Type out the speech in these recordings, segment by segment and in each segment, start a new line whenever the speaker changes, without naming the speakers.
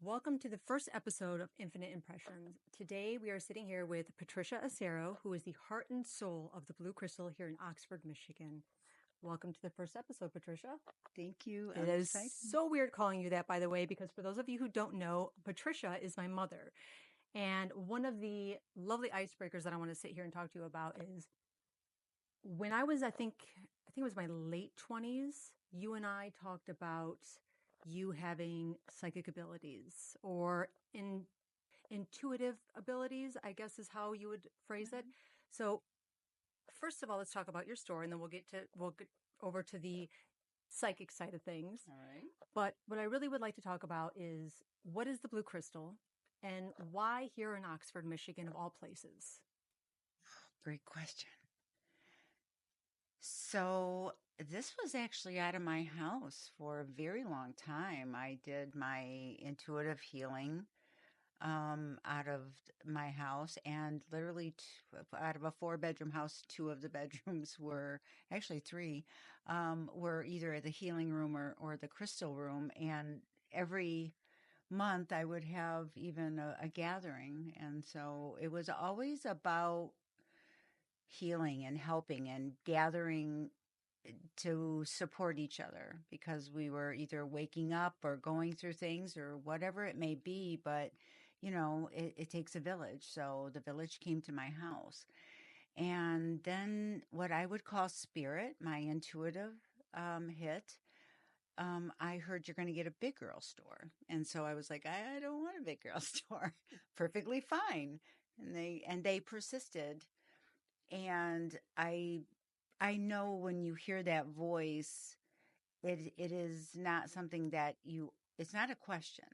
Welcome to the first episode of Infinite Impressions. Today we are sitting here with Patricia Asaro, who is the heart and soul of the Blue Crystal here in Oxford, Michigan. Welcome to the first episode, Patricia.
Thank you.
It
I'm
is
excited.
so weird calling you that, by the way, because for those of you who don't know, Patricia is my mother. And one of the lovely icebreakers that I want to sit here and talk to you about is when I was, I think it was my late 20s, you and I talked about you having psychic abilities or intuitive abilities, I guess is how you would phrase it. So, first of all, let's talk about your story, and then we'll get over to the psychic side of things.
All right.
But what I really would like to talk about is what is the blue crystal and why here in Oxford, Michigan, of all places?
Great question. So, this was actually out of my house for a very long time. I did my intuitive healing out of my house, and literally out of a four-bedroom house, two of the bedrooms were actually three were either the healing room or the crystal room. And every month I would have even a gathering. And so it was always about healing and helping and gathering to support each other because we were either waking up or going through things or whatever it may be. But, it takes a village. So the village came to my house. And then what I would call spirit, my intuitive hit. I heard you're going to get a big girl store. And so I was like, I don't want a big girl store. Perfectly fine. And they persisted. And I know when you hear that voice, it is not something that it's not a question.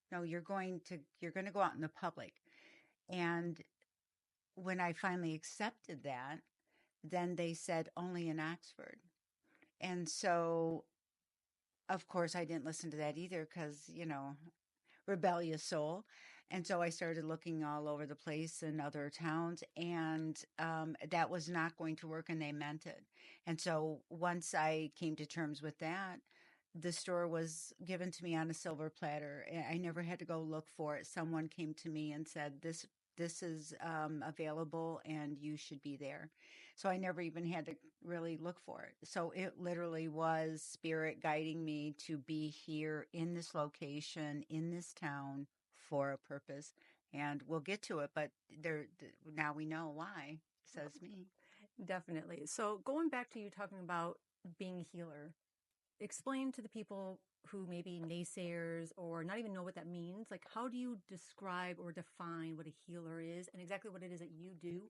No, you're going to go out in the public. And when I finally accepted that, then they said only in Oxford. And so, of course, I didn't listen to that either because, rebellious soul. And so I started looking all over the place in other towns, and that was not going to work, and they meant it. And so once I came to terms with that, the store was given to me on a silver platter. I never had to go look for it. Someone came to me and said, This is available, and you should be there. So I never even had to really look for it. So it literally was spirit guiding me to be here in this location, in this town for a purpose. And we'll get to it, but now we know why, says me.
Definitely. So, going back to you talking about being a healer, explain to the people who may be naysayers or not even know what that means. Like, how do you describe or define what a healer is and exactly what it is that you do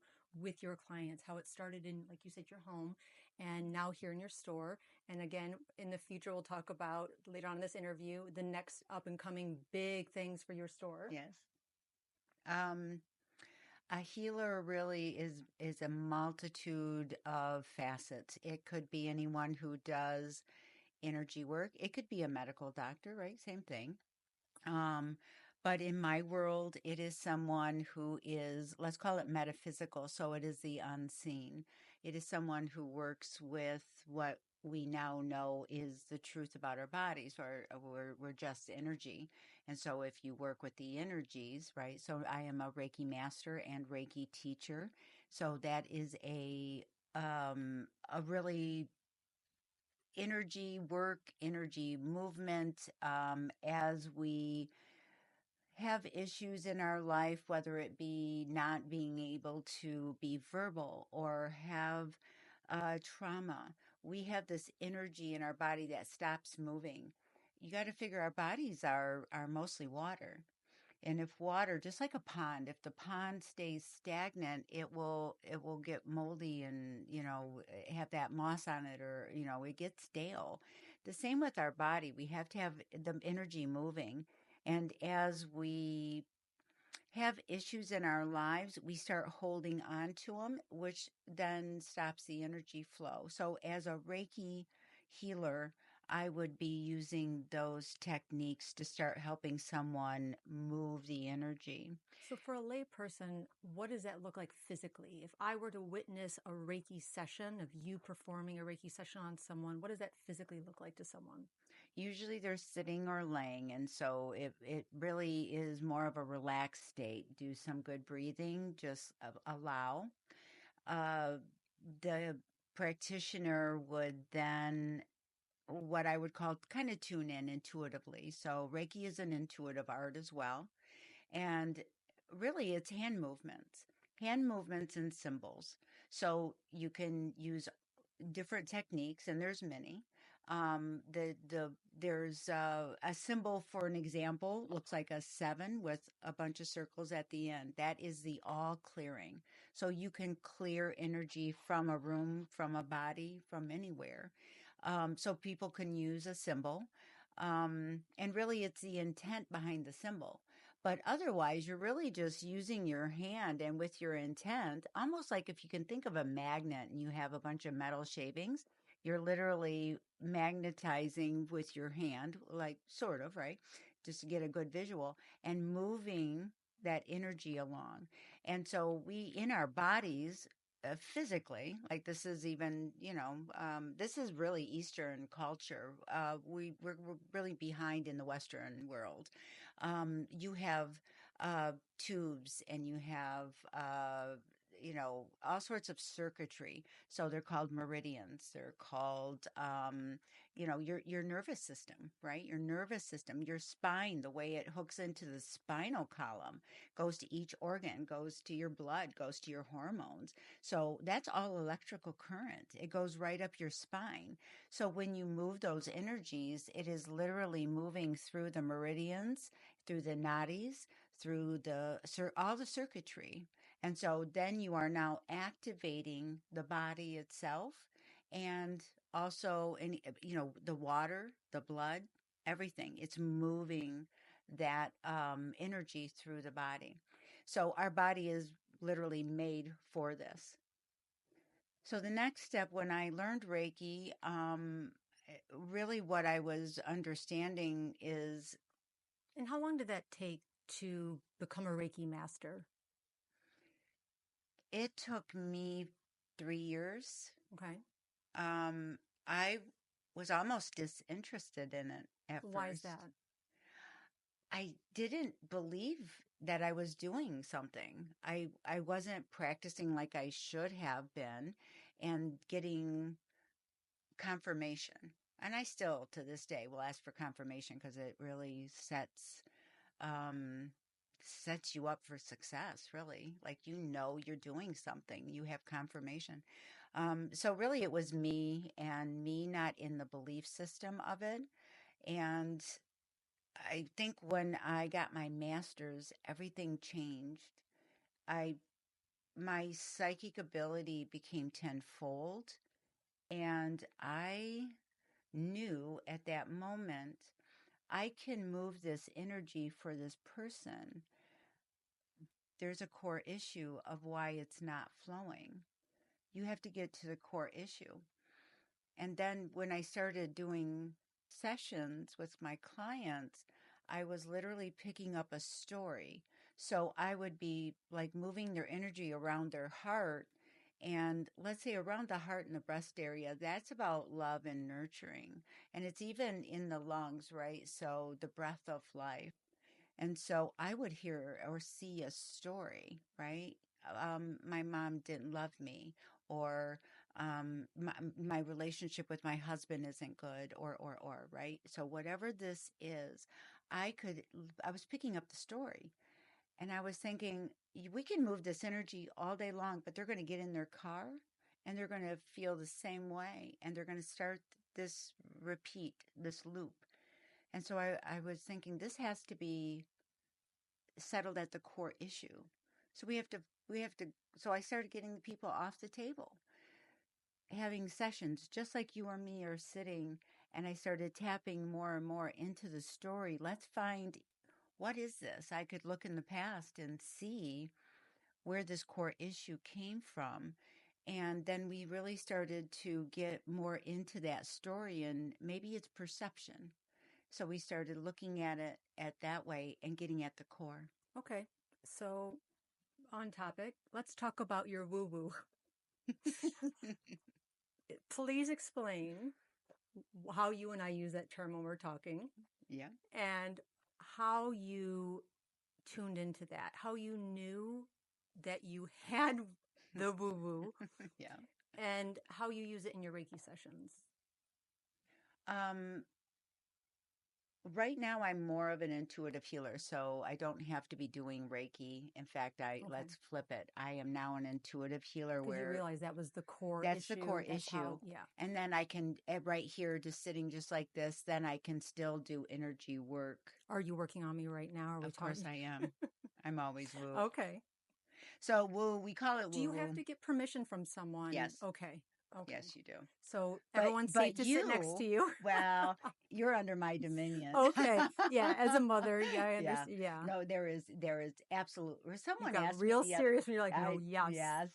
with your clients? How it started in, like you said, your home and now here in your store. And again, in the future, we'll talk about later on in this interview the next up and coming big things for your store.
Yes. Um, a healer really is a multitude of facets. It could be anyone who does energy work. It could be a medical doctor, right? Same thing. Um, but in my world, it is someone who is, let's call it metaphysical. So it is the unseen. It is someone who works with what we now know is the truth about our bodies, or we're just energy. And so if you work with the energies, right? So I am a Reiki master and Reiki teacher. So that is a really energy work, energy movement, as we have issues in our life, whether it be not being able to be verbal or have trauma. We have this energy in our body that stops moving. You got to figure our bodies are mostly water. And if water, just like a pond, if the pond stays stagnant, it will get moldy and, have that moss on it, or, it gets stale. The same with our body. We have to have the energy moving. And as we have issues in our lives, we start holding on to them, which then stops the energy flow. So as a Reiki healer, I would be using those techniques to start helping someone move the energy.
So, for a lay person, what does that look like physically? If I were to witness a Reiki session of you performing a Reiki session on someone, what does that physically look like to someone?
Usually they're sitting or laying, and so it really is more of a relaxed state. Do some good breathing, just allow. Uh, the practitioner would then what I would call kind of tune in intuitively. So Reiki is an intuitive art as well. And really, it's hand movements and symbols. So you can use different techniques, and there's many. There's a symbol for an example, looks like a seven with a bunch of circles at the end. That is the all clearing. So you can clear energy from a room, from a body, from anywhere. So people can use a symbol. And really, it's the intent behind the symbol. But otherwise, you're really just using your hand and with your intent, almost like if you can think of a magnet and you have a bunch of metal shavings, you're literally magnetizing with your hand, like sort of, right? Just to get a good visual and moving that energy along. And so we, in our bodies, physically, like this is even, this is really Eastern culture. We're really behind in the Western world. You have tubes and you have all sorts of circuitry. So they're called meridians. They're called your nervous system, right? Your nervous system, your spine, the way it hooks into the spinal column, goes to each organ, goes to your blood, goes to your hormones. So that's all electrical current. It goes right up your spine. So when you move those energies, it is literally moving through the meridians, through the nadis, through all the circuitry. And so then you are now activating the body itself and also the water, the blood, everything. It's moving that energy through the body. So our body is literally made for this. So the next step when I learned Reiki, really what I was understanding is
And how long did that take to become a Reiki master?
it took me 3 years.
Okay.
Um, I was almost disinterested in it at
Why is
first.
that?
I didn't believe that I was doing something. I wasn't practicing like I should have been and getting confirmation. And I still to this day will ask for confirmation because it really um sets you up for success, really. Like you're doing something. You have confirmation. So really it was me not in the belief system of it. And I think when I got my master's, everything changed. I My psychic ability became tenfold, and I knew at that moment I can move this energy for this person. There's a core issue of why it's not flowing. You have to get to the core issue. And then when I started doing sessions with my clients, I was literally picking up a story. So I would be like moving their energy around their heart. And let's say around the heart and the breast area, that's about love and nurturing. And it's even in the lungs, right? So the breath of life. And so I would hear or see a story, right? My mom didn't love me, or my relationship with my husband isn't good, or, right? So whatever this is, I was picking up the story and I was thinking, we can move this energy all day long, but they're going to get in their car and they're going to feel the same way and they're going to start this repeat, this loop. And so I was thinking this has to be settled at the core issue. So we have to, so I started getting the people off the table, having sessions just like you or me are sitting. And I started tapping more and more into the story. Let's find what is this? I could look in the past and see where this core issue came from. And then we really started to get more into that story, and maybe it's perception. So we started looking at it at that way and getting at the core.
Okay. So on topic, let's talk about your woo woo. Please explain how you and I use that term when we're talking
Yeah.
and how you tuned into that, how you knew that you had the woo woo,
Yeah.
and how you use it in your Reiki sessions.
Um, right now I'm more of an intuitive healer, so I don't have to be doing Reiki. In fact,
Okay.
let's flip it. I am now an intuitive healer
Because you
where
realize that was the core
that's the core
issue. That's
issue.
how, yeah.
And then I can, right here, just sitting just like this, then I can still do energy work.
Are you working on me right now? Are we
Of course
talking?
I am. I'm always woo.
Okay.
So woo, we call it
Do
woo
you have
woo.
to get permission from someone?
Yes.
Okay. Okay.
Yes, you do.
So
But
everyone's safe
but
to sit next to
you,
you.
well, you're under my dominion.
Okay. Yeah. As a mother, yeah, I
Yeah.
understand. Yeah.
No, there is absolute. Or
You
someone
got
asked me
real
the
serious when you're like, no,
I
yes.
yes.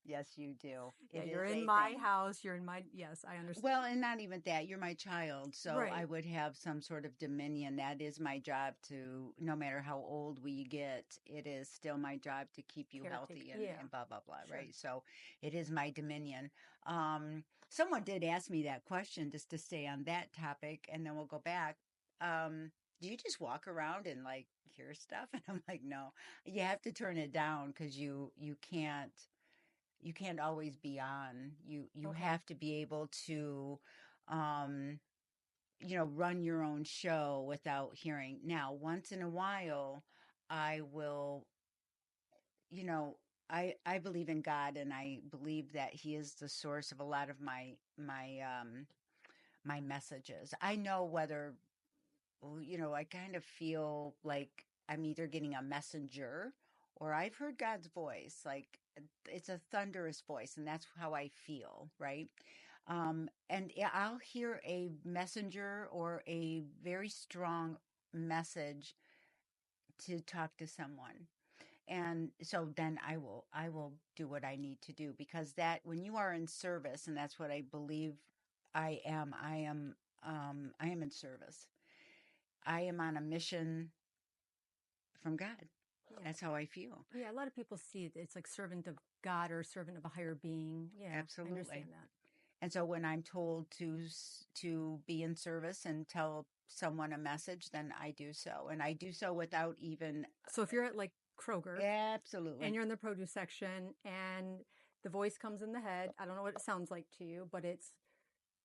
Yes, you do.
Yeah.
It
You're
is
in
a
my
thing.
house. You're in my, yes, I understand.
Well, and not even that. You're my child, so I
Right.
would have some sort of dominion. That is my job to, no matter how old we get, it is still my job to keep you
Caretaker.
healthy
Yeah.
and blah, blah, blah,
Sure.
right? So it is my dominion. Someone did ask me that question just to stay on that topic, and then we'll go back. Do you just walk around and like hear stuff? And I'm like, no, you have to turn it down because you can't always be on. You
Okay.
have to be able to um run your own show without hearing. Now, once in a while, I will, you know, I believe in God, and I believe that he is the source of a lot of my messages. I know whether I kind of feel like I'm either getting a messenger or I've heard God's voice. Like it's a thunderous voice, and that's how I feel, right? And yeah, I'll hear a messenger or a very strong message to talk to someone. And so then I will do what I need to do, because that when you are in service, and that's what I believe I am in service. I am on a mission from God.
Yeah.
That's how I feel.
Yeah. A lot of people see it. It's like servant of God or servant of a higher being. Yeah. I
Absolutely.
understand that.
And so when I'm told to be in service and tell someone a message, then I do so, and I do so without even
So if you're at like Kroger and
absolutely.
you're in the produce section and the voice comes in the head, I don't know what it sounds like to you, but it's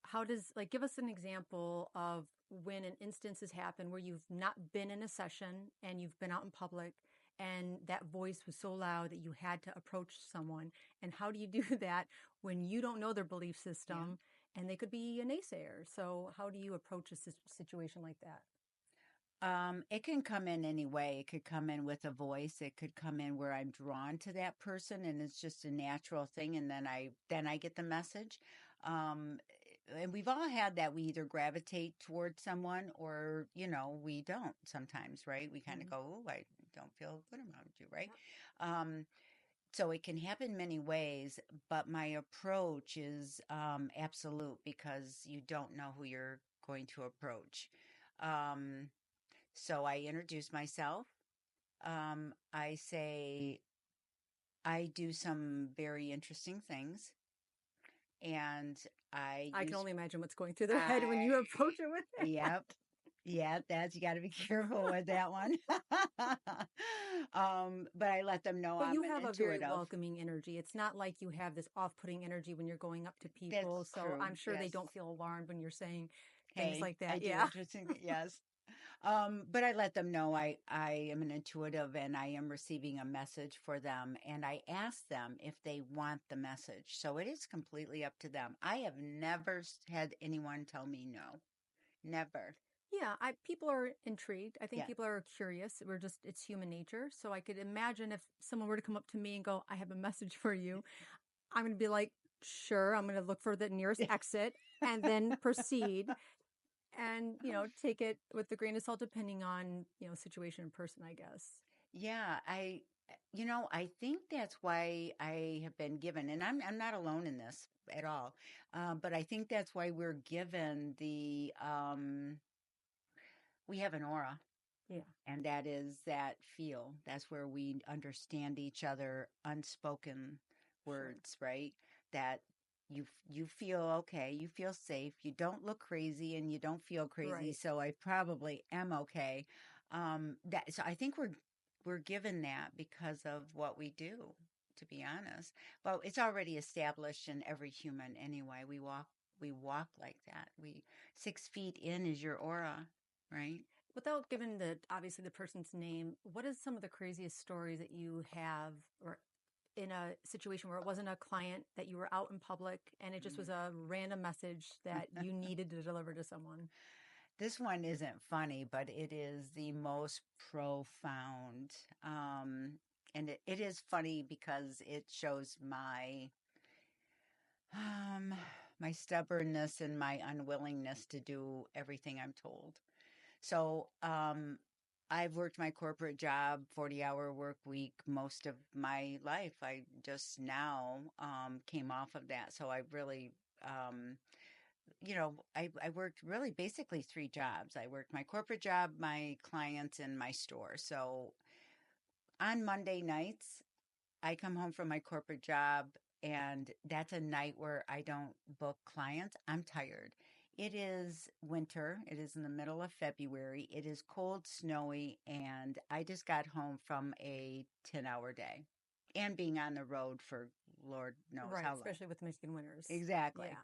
how does, like, give us an example of when an instance has happened where you've not been in a session and you've been out in public and that voice was so loud that you had to approach someone. And how do you do that when you don't know their belief
Yeah.
system and they could be a naysayer? So how do you approach a situation like that?
It can come in any way. It could come in with a voice. It could come in where I'm drawn to that person and it's just a natural thing, and then I get the message. Um, and we've all had that. We either gravitate towards someone or, we don't sometimes, right? We kind of
Mhm.
go, "Oh, I don't feel good around you," right? Um, so it can happen many ways, but my approach is absolute, because you don't know who you're going to approach. Um, so I introduce myself. I say I do some very interesting things, and I
I can
use
only imagine what's going through their head when
I
you approach it with it.
yep. Yeah, that's you got to be careful with that one. But I let them know
But
I'm
you
an
have a very
intuitive.
welcoming energy. It's not like you have this off-putting energy when you're going up to people.
That's
So
true.
I'm sure they
Yes.
don't feel alarmed when you're saying things
Hey,
like
I
that.
do
Yeah.
interesting. Yes. But I let them know I am an intuitive and I am receiving a message for them. And I ask them if they want the message. So it is completely up to them. I have never had anyone tell me no. Never.
Yeah, people are intrigued. I think
Yeah.
people are curious. It's human nature. So I could imagine if someone were to come up to me and go, I have a message for you. I'm going to be like, sure, I'm going to look for the nearest exit and then proceed and, take it with a grain of salt depending on, situation and person, I guess.
Yeah. I think that's why I have been given, and I'm not alone in this at all. But I think that's why we're given we have an aura,
Yeah.
and that is that feel. That's where we understand each other, unspoken
Sure.
words, right? That you feel okay, you feel safe, you don't look crazy, and you don't feel crazy.
Right.
So I probably am okay. That so I think we're given that because of what we do. To be honest, well, it's already established in every human anyway. We walk like that. We 6 feet in is your aura, right?
Without giving obviously the person's name, what is some of the craziest stories that you have, or in a situation where it wasn't a client, that you were out in public and it just was a random message that you needed to deliver to someone?
This one isn't funny, but it is the most profound. And it is funny because it shows um, my stubbornness and my unwillingness to do everything I'm told. So, I've worked my corporate job, 40-hour work week most of my life. I just now came off of that. So I really, I worked really basically three jobs. I worked my corporate job, my clients, and my store. So on Monday nights, I come home from my corporate job, and that's a night where I don't book clients. I'm tired. It is winter. It is in the middle of February. It is cold, snowy, and I just got home from a 10-hour day and being on the road for Lord knows
Right,
how long.
especially with Michigan winters.
Exactly.
Yeah.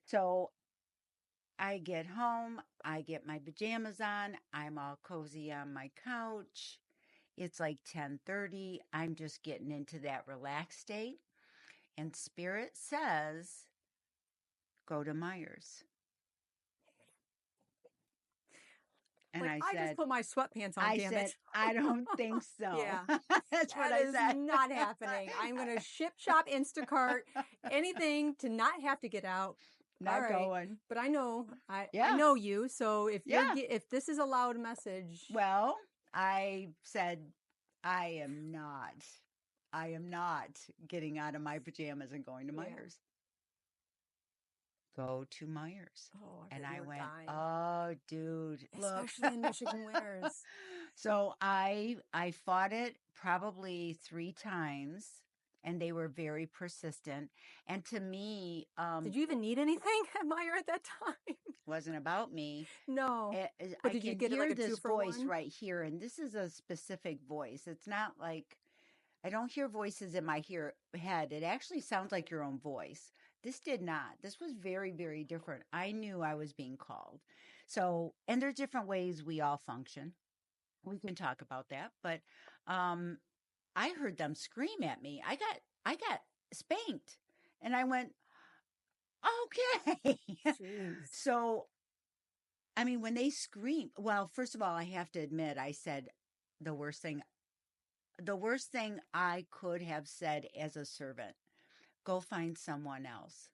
So I get home, I get my pajamas on, I'm all cozy on my couch. It's like 10:30. I'm just getting into that relaxed state. And Spirit says, go to Myers. And
Like,
I
I just
said,
put my sweatpants on,
I
damn
said,
it.
I don't think so.
Yeah.
That's what
That
I
is
said.
not happening. I'm going to ship, shop, Instacart, anything to not have to get out. All
Not
right.
going.
But I know, I
Yeah.
know you. So
Yeah.
if this is a loud message,
Well, I said, I am not. I am not getting out of my pajamas and going to
yeah.
Myers. Go to Myers.
Oh, I
And
bet you
I
were
went,
dying,
oh, dude, look.
especially in Michigan winters.
So I fought it probably 3 times, and they were very persistent. And to me,
Did you even need anything at Meyer at that time?
wasn't about me.
No. But
I
did you
can
get it like
hear
a two
this
for
voice
one?
right here, and this is a specific voice. It's not like I don't hear voices in my head. It actually sounds like your own voice. This did not. This was very, very different. I knew I was being called. So, and there's different ways we all function. We can talk about that, but um, I heard them scream at me. I got spanked, and I went, okay.
Jeez.
So I mean, when they scream, well, first of all, I have to admit, I said the worst thing, the worst thing I could have said as a servant, go find someone else.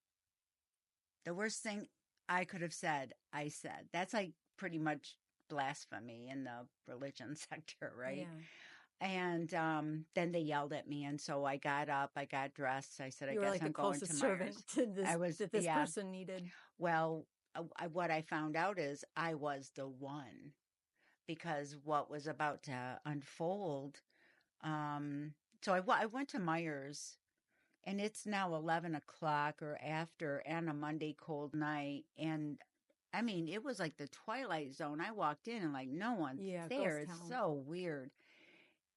The worst thing I could have said, I said. That's like pretty much blasphemy in the religion sector, right?
Yeah.
And then they yelled at me. And so I got up, I got dressed. I said, I
You were
guess
like the
I'm going to
closest servant
Myers.
to this
I was,
that this
yeah.
person needed.
Well, what I found out is I was the one because what was about to unfold. Um, so I went to Myers, and it's now 11 o'clock or after, and a Monday cold night. And I mean, it was like the Twilight Zone. I walked in and like no one's
Yeah,
there.
ghost
It's
town.
so weird.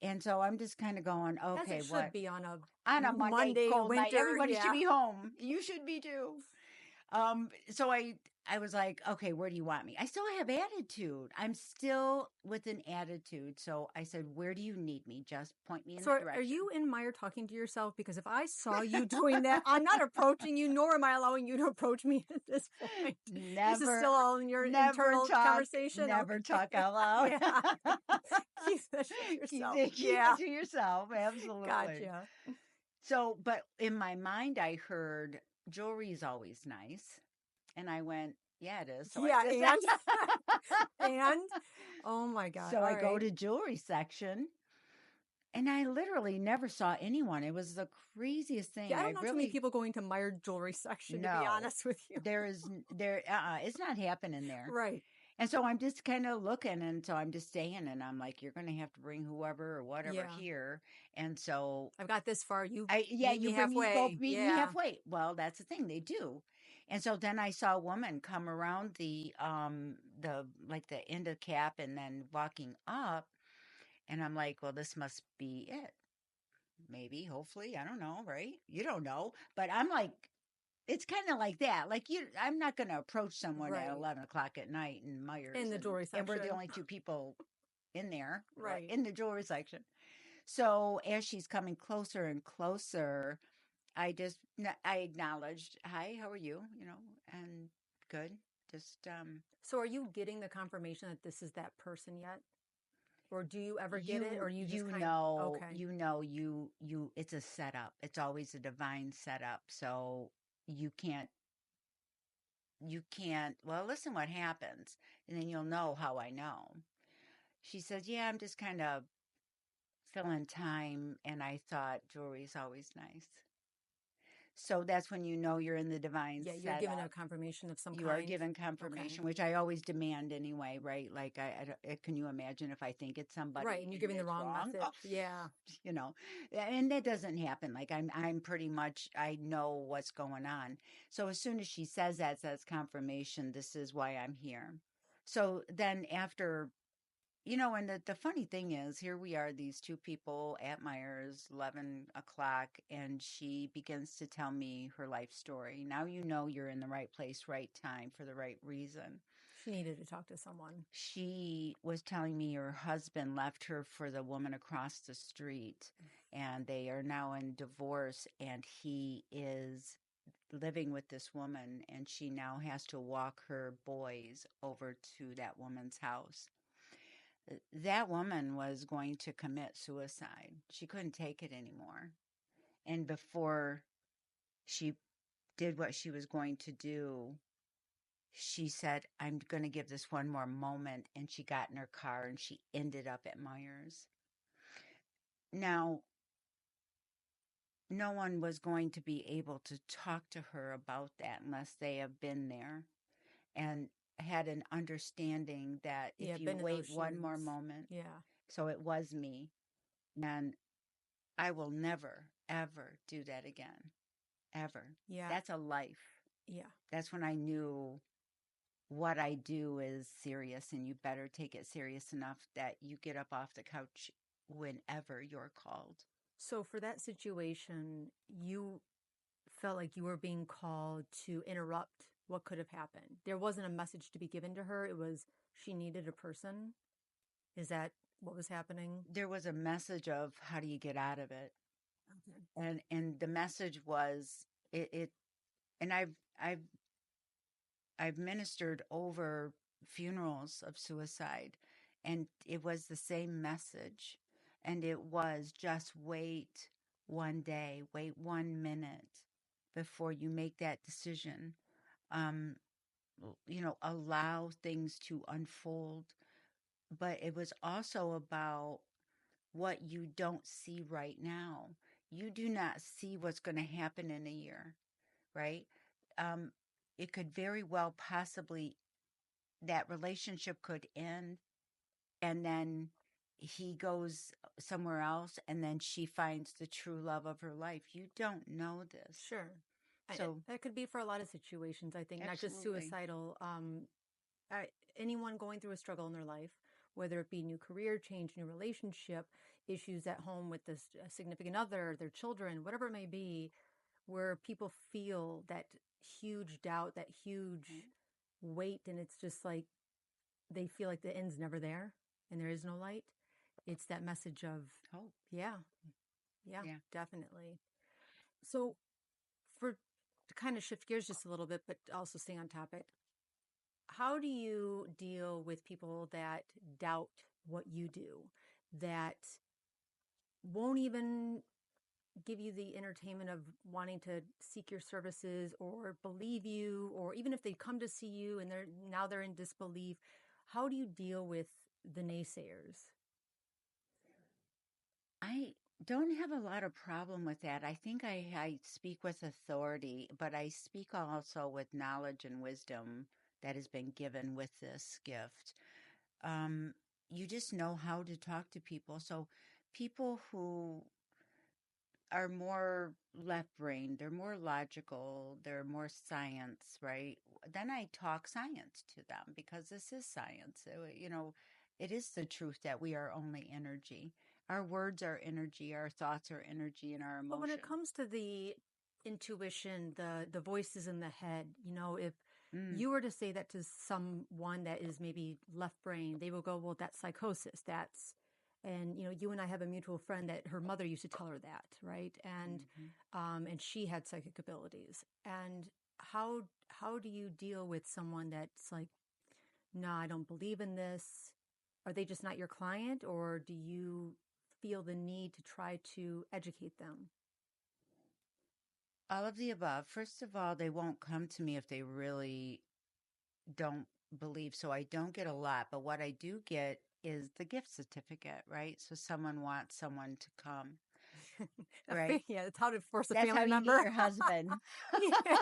And so I'm just kind of going,
As
okay,
it
what?
should be on a
On a Monday
Monday
cold night,
winter.
everybody should
Yeah.
be home. You should be too. So I was like, okay, where do you want me? I still have attitude. I'm still with an attitude. So I said, where do you need me? Just point me in
So
the
are
direction.
you in Meyer talking to yourself? Because if I saw you doing that, I'm not approaching you, nor am I allowing you to approach me at this point. This is
Never,
still all in your
never
internal
talk,
conversation.
never
Okay.
talk out loud.
Yeah. Keep that shit to yourself.
Keep
Yeah.
it to yourself. Absolutely.
Gotcha.
So, but in my mind, I heard jewelry is always nice. And I went, yeah, it is. So I
Yeah.
just,
And oh my God.
so
All
I go
right.
to jewelry section, And I literally never saw anyone. It was the craziest
Yeah,
thing.
I
I
don't know too many
really,
people going to Meyer jewelry section, to be
no,
honest with you.
there is, it's not happening there.
Right.
And so I'm just kind of looking, and so I'm just staying, and I'm like, you're going to have to bring whoever or whatever
Yeah.
here. And so
I've got this far. You
yeah,
meet
you
me
bring me, go
halfway.
meet me
Yeah.
halfway. Well, that's the thing, they do. And so then I saw a woman come around the like the end of cap and then walking up, and I'm like, well, this must be it. Maybe, hopefully, I don't know, right? You don't know, but I'm like, it's kind of like that. Like I'm not going to approach someone at
Right.
11 o'clock at night in
In
Myers,
the jewelry
and we're the
section.
only two people in there, right,
Right.
in the jewelry section. So as she's coming closer and closer, I acknowledged, "Hi, how are you?" And good. Just
So are you getting the confirmation that this is that person yet? Or do you ever get it? Or you just okay.
it's a setup. It's always a divine setup. So you can't well, listen what happens, and then you'll know how I know. She says, "Yeah, I'm just kind of filling time," and I thought jewelry's always nice. So that's when you know you're in the divine
Yeah, you're given a
setup.
confirmation of some
You are
kind.
given
Okay.
confirmation, which I always demand anyway, right? Like, can you imagine if I think it's
Right.
somebody
And you're
and
giving the
it's
wrong
wrong?
message.
Oh,
Yeah.
you know, and that doesn't happen. Like, I'm pretty much, I know what's going on. So as soon as she says that's confirmation. This is why I'm here. So then after, and the funny thing is, here we are, these two people at Myers, 11 o'clock, and she begins to tell me her life story. Now you know you're in the right place, right time, for the right reason.
She needed to talk to someone.
She was telling me her husband left her for the woman across the street, and they are now in divorce, and he is living with this woman, and she now has to walk her boys over to that woman's house. That woman was going to commit suicide. She couldn't take it anymore. And before she did what she was going to do, she said, I'm going to give this one more moment. And she got in her car and she ended up at Myers. Now, no one was going to be able to talk to her about that unless they have been there and had an understanding that
Yeah,
if you
been in those
wait one
shoes.
more moment,
Yeah.
so it was me. And I will never, ever do that again. Ever.
Yeah.
That's a life.
Yeah.
That's when I knew what I do is serious, and you better take it serious enough that you get up off the couch whenever you're called.
So for that situation, you felt like you were being called to interrupt what could have happened. There wasn't a message to be given to her. It was she needed a person. Is that what was happening?
There was a message of how do you get out of it?
Okay.
And the message was it and I've ministered over funerals of suicide, and it was the same message. And it was just wait one day, wait 1 minute before you make that decision. Um, allow things to unfold. But it was also about what you don't see right now. You do not see what's going to happen in a year, right? Um, it could very well possibly that relationship could end, and then he goes somewhere else, and then she finds the true love of her life. You don't know this.
Sure.
So
That could be for a lot of situations, I think, not just
absolutely.
suicidal. Anyone going through a struggle in their life, whether it be new career change, new relationship, issues at home with this significant other, their children, whatever it may be, where people feel that huge doubt, that huge weight, and it's just like they feel like the end's never there and there is no light. It's that message of,
Hope.
yeah, yeah,
Yeah.
definitely. So, for to kind of shift gears just a little bit, but also stay on topic, how do you deal with people that doubt what you do, that won't even give you the entertainment of wanting to seek your services or believe you, or even if they come to see you and they're in disbelief? How do you deal with the naysayers?
I don't have a lot of problem with that. I think I speak with authority, but I speak also with knowledge and wisdom that has been given with this gift. Um, you just know how to talk to people. So people who are more left brain, they're more logical, they're more science, right? Then I talk science to them because this is science. It is the truth that we are only energy. Our words are energy, our thoughts are energy, and our
But when it
emotion.
comes to the intuition, the voices in the head, if
Mm,
you were to say that to someone that is maybe left brain, they will go, "Well, that's psychosis. That's," and you and I have a mutual friend that her mother used to tell her that, right?
hmm
And she had psychic abilities. And how do you deal with someone that's like, "No, I don't believe in this." Are they just not your client, or do you feel the need to try to educate them?
All of the above. First of all, they won't come to me if they really don't believe. So I don't get a lot, but what I do get is the gift certificate, right? So someone wants someone to come, right?
Yeah, it's how to force a
That's how
family
you get
member.
your husband.
Yeah.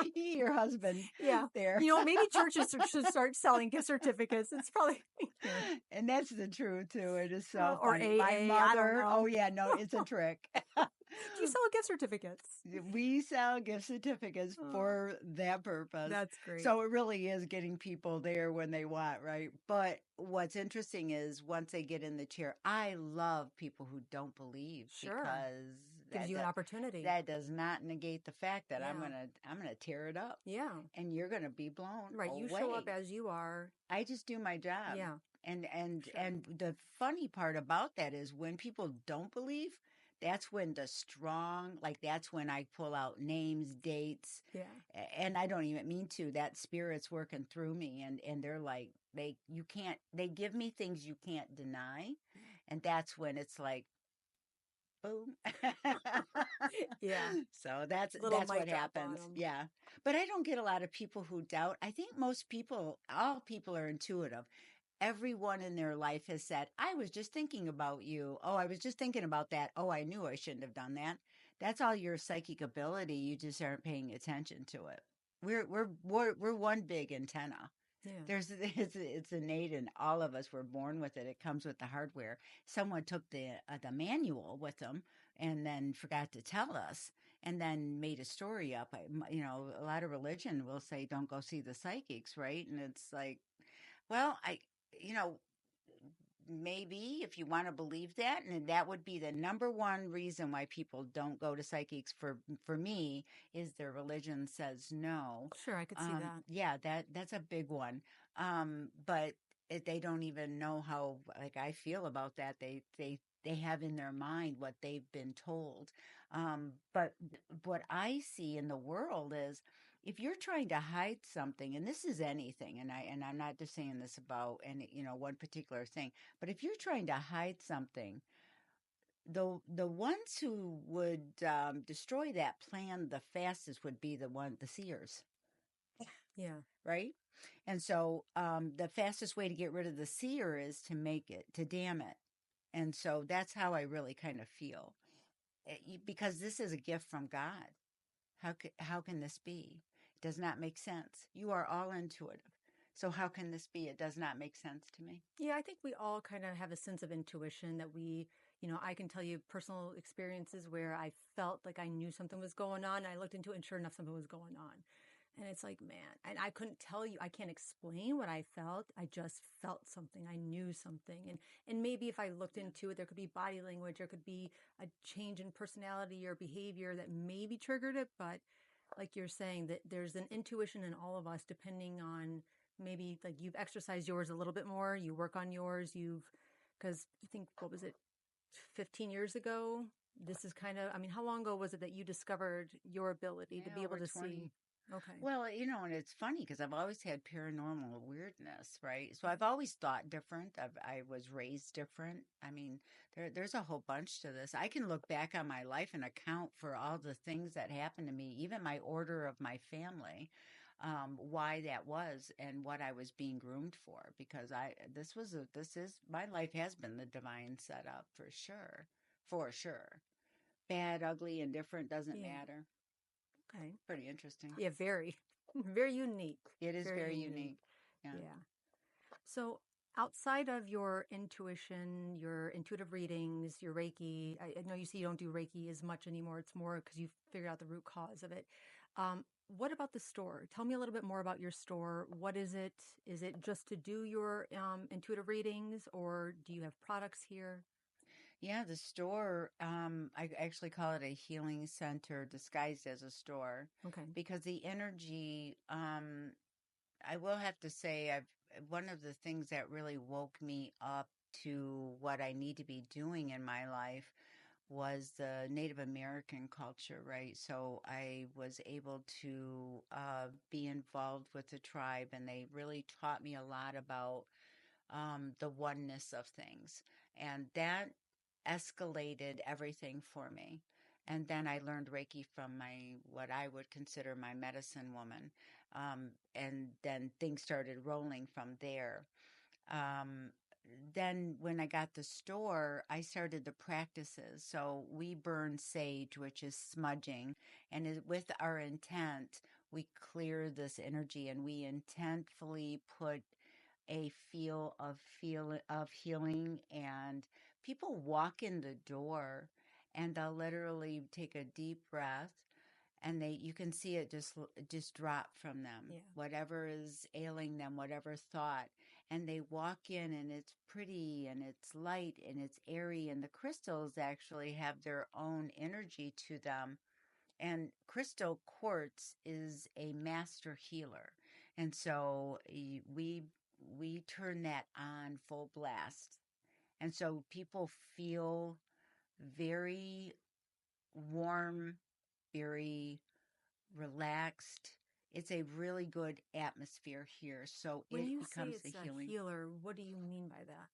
You get your husband
Yeah.
there.
Maybe churches should start selling gift certificates. It's probably, you know,
And that's the truth too. It is so
or
funny. My
AA. I don't
mother, oh
know.
yeah, no, it's a trick.
Do you sell gift certificates?
We sell gift certificates
Oh,
for that purpose.
that's great.
So it really is getting people there when they want, right? But what's interesting is once they get in the chair, I love people who don't believe
Sure.
because
Gives
that
you an
do-
opportunity.
that does not negate the fact that
Yeah.
I'm gonna tear it up
Yeah.
and you're gonna be blown
Right. You show up
away.
as you are.
I just do my job.
Yeah. Sure.
And the funny part about that is when people don't believe, that's when the strong, like that's when I pull out names, dates,
Yeah.
and I don't even mean to. That spirit's working through me, and they're like they give me things you can't deny, and that's when it's like boom.
Yeah.
So
Little
that's
mic
what
drop on
happens.
them.
Yeah. But I don't get a lot of people who doubt. I think most people, all people are intuitive. Everyone in their life has said, I was just thinking about you. Oh, I was just thinking about that. Oh, I knew I shouldn't have done that. That's all your psychic ability. You just aren't paying attention to it. We're one big antenna.
Yeah.
It's innate in all of us. We're born with it. It comes with the hardware. Someone took the manual with them and then forgot to tell us and then made a story up. A lot of religion will say don't go see the psychics, right? And it's like, well, you know, maybe if you want to believe that, and that would be the number one reason why people don't go to psychics for me is their religion says no.
Sure. I could see that.
Yeah, that's a big one. But they don't even know how like I feel about that. They have in their mind what they've been told. But what I see in the world is if you're trying to hide something, and this is anything, and I'm not just saying this about any, one particular thing, but if you're trying to hide something, the ones who would destroy that plan the fastest would be the seers,
Yeah.
right? And so the fastest way to get rid of the seer is to make it, to damn it. And so that's how I really kind of feel. Because this is a gift from God. How can this be? It does not make sense. You are all intuitive. So how can this be? It does not make sense to me.
Yeah, I think we all kind of have a sense of intuition that I can tell you personal experiences where I felt like I knew something was going on. And I looked into it and sure enough, something was going on. And it's like, man, and I couldn't tell you, I can't explain what I felt. I just felt something. I knew something. And maybe if I looked
Yeah.
into it, there could be body language, there could be a change in personality or behavior that maybe triggered it. But like you're saying, that there's an intuition in all of us depending on maybe like you've exercised yours a little bit more, you work on yours, because I think, what was it, 15 years ago? This is kind of, I mean, how long ago was it that you discovered your ability to
Yeah,
be able
over
to
20.
see? Okay.
Well, and it's funny because I've always had paranormal weirdness, right? So I've always thought different. I was raised different. I mean, there's a whole bunch to this. I can look back on my life and account for all the things that happened to me, even my order of my family, why that was and what I was being groomed for. Because this is my life has been the divine setup for sure, for sure. Bad, ugly, indifferent doesn't
Yeah.
matter.
Okay.
Pretty interesting.
Yeah, very, very unique.
It is
Very
very
unique.
unique. Yeah.
Yeah. So, outside of your intuition, your intuitive readings, your Reiki, I know you say you don't do Reiki as much anymore. It's more because you figured out the root cause of it. What about the store? Tell me a little bit more about your store. What is it? Is it just to do your intuitive readings, or do you have products here?
Yeah, the store, I actually call it a healing center disguised as a store
Okay.
because the energy, I will have to say, one of the things that really woke me up to what I need to be doing in my life was the Native American culture, right? So I was able to be involved with the tribe, and they really taught me a lot about the oneness of things. And that escalated everything for me. And then I learned Reiki from what I would consider my medicine woman. And then things started rolling from there. Um, then when I got the store, I started the practices. So we burn sage, which is smudging, and with our intent, we clear this energy and we intentfully put a feel of healing, and people walk in the door and they'll literally take a deep breath, and you can see it just drop from them,
Yeah.
whatever is ailing them, whatever thought, and they walk in, and it's pretty and it's light and it's airy, and the crystals actually have their own energy to them. And crystal quartz is a master healer, and so we turn that on full blast, and so people feel very warm, very relaxed. It's a really good atmosphere here. So
When
it
you say
becomes a
it's a
healing.
healer, what do you mean by that?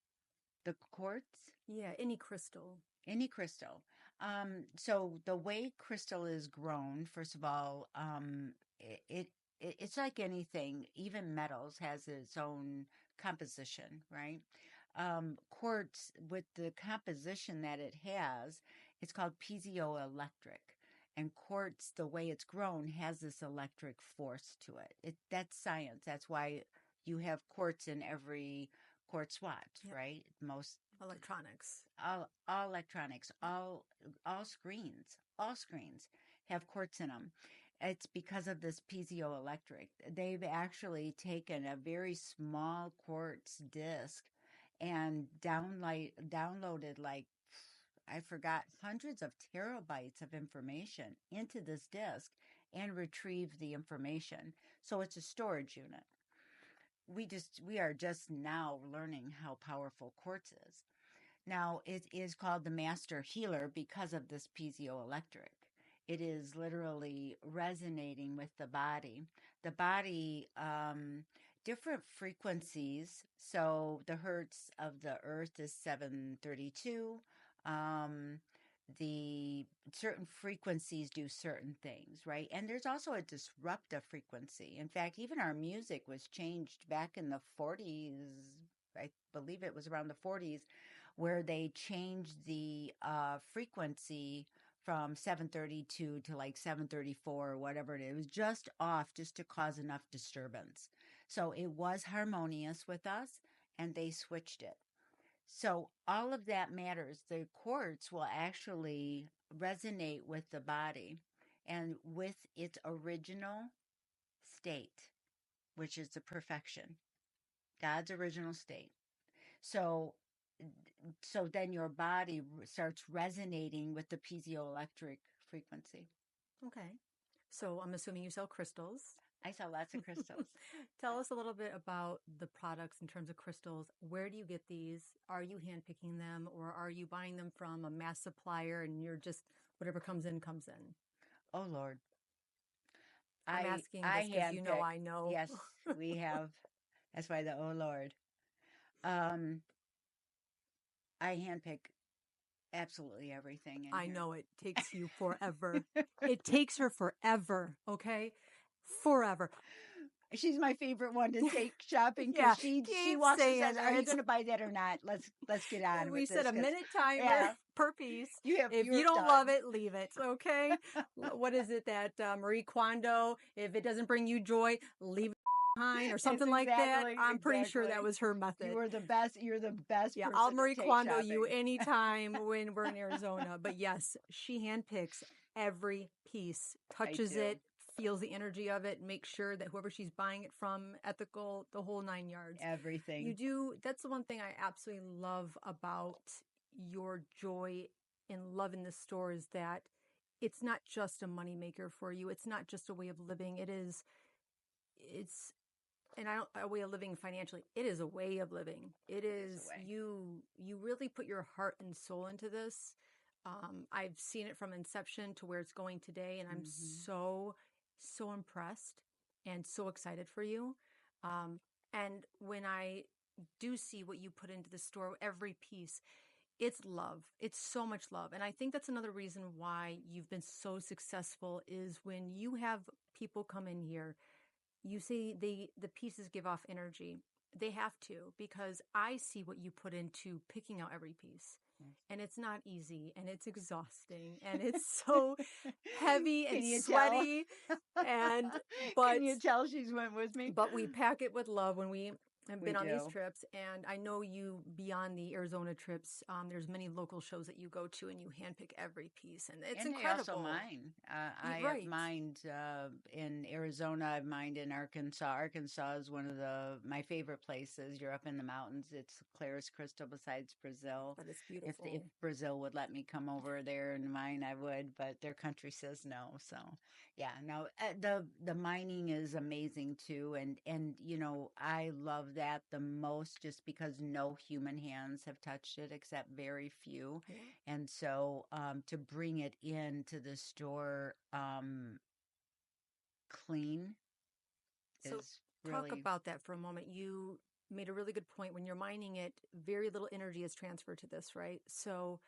The quartz,
Yeah, any crystal.
any crystal. So the way crystal is grown, first of all, it's like anything, even metals has its own composition, right? Quartz, with the composition that it has, it's called piezoelectric. And quartz, the way it's grown, has this electric force to it. That's science. That's why you have quartz in every quartz watch,
Yep.
right? Most
Electronics.
all electronics,
Yep.
all screens have quartz in them. It's because of this piezoelectric. They've actually taken a very small quartz disc and downloaded, like, I forgot, hundreds of terabytes of information into this disk and retrieved the information. So it's a storage unit. We are just now learning how powerful quartz is. Now, it is called the master healer because of this piezoelectric. It is literally resonating with the body. The body, different frequencies. So the hertz of the earth is 732. Um, the certain frequencies do certain things, right? And there's also a disruptive frequency. In fact, even our music was changed back in the 40s. I believe it was around the 40s, where they changed the frequency from 732 to like 734 or whatever it is. It was just off, just to cause enough disturbance. So it was harmonious with us, and they switched it. So all of that matters. The quartz will actually resonate with the body and with its original state, which is the perfection, God's original state. So so then your body starts resonating with the piezoelectric frequency.
Okay. So I'm assuming you sell crystals.
I saw lots of crystals.
Tell us a little bit about the products in terms of crystals. Where do you get these? Are you handpicking them, or are you buying them from a mass supplier and you're just whatever comes in comes in?
Oh Lord.
I'm
I
asking
I
this because you know
handpick.
I know.
Yes, we have. That's why the oh Lord. Um I handpick absolutely everything in
I
here.
know it takes you forever. It takes her forever, okay? Forever.
She's my favorite one to take shopping
Yeah,
because she
keep
walks and
saying
says, "Are you
it.
going to buy that or not? Let's get on
We
with
set
this."
a
Because
minute timer
yeah,
per piece. If
you
you
have
don't love
done
it, leave it. Okay. What is it that Marie Kondo? If it doesn't bring you joy, leave it behind or
it's
something like that. I'm pretty sure that
exactly.
was her
You
method.
are the best. You're the best
Yeah, I'll
person to
Marie
take
Kondo you
shopping.
anytime when we're in Arizona. But yes, she handpicks every piece,
I
touches
do
it, feels the energy of it, makes sure that whoever she's buying it from, ethical, the whole nine yards. You
everything.
do, that's the one thing I absolutely love about your joy and love in the store is that it's not just a moneymaker for you. It's not just a way of living. It's and I don't a way of living financially. It is a way of living. It
It is a
is
way.
you really put your heart and soul into this. I've seen it from inception to where it's going today, and I'm
Hmm.
so impressed and so excited for you. Um, and when I do see what you put into the store, every piece, it's love. It's so much love. And I think that's another reason why you've been so successful is when you have people come in here, you see the pieces give off energy. They have to because I see what you put into picking out every piece. And it's not easy and it's exhausting and it's so heavy
Can
and
you tell?
sweaty and
Can
but
you tell she's went with me?
we pack it with love when we have
We
been on these
do.
trips. And I know you beyond the Arizona trips, there's many local shows that you go to and you handpick every piece and it's
And they also
incredible.
mine. I have
Right.
mined in Arizona. I've mined in Arkansas. Arkansas is one of my favorite places. You're up in the mountains. It's clearest crystal besides Brazil.
But it's
If
beautiful.
Brazil would let me come over there and mine, I would. But their country says no. So yeah, no. The mining is amazing too, and I love that the most just because no human hands have touched it except very few.
Yeah.
And so to bring it into the store clean
So
is
talk
really,
about that for a moment. You made a really good point. When you're mining it, very little energy is transferred to this, right? So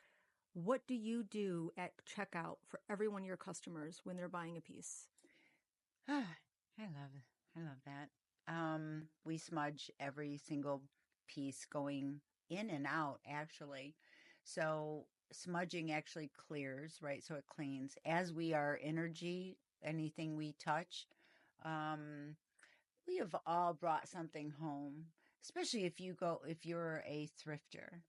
what do you do at checkout for every one of your customers when they're buying a piece?
I love that. We smudge every single piece going in and out, actually. So smudging actually clears, right? So it cleans. As we are energy, anything we touch, um, we have all brought something home, especially if you're a thrifter.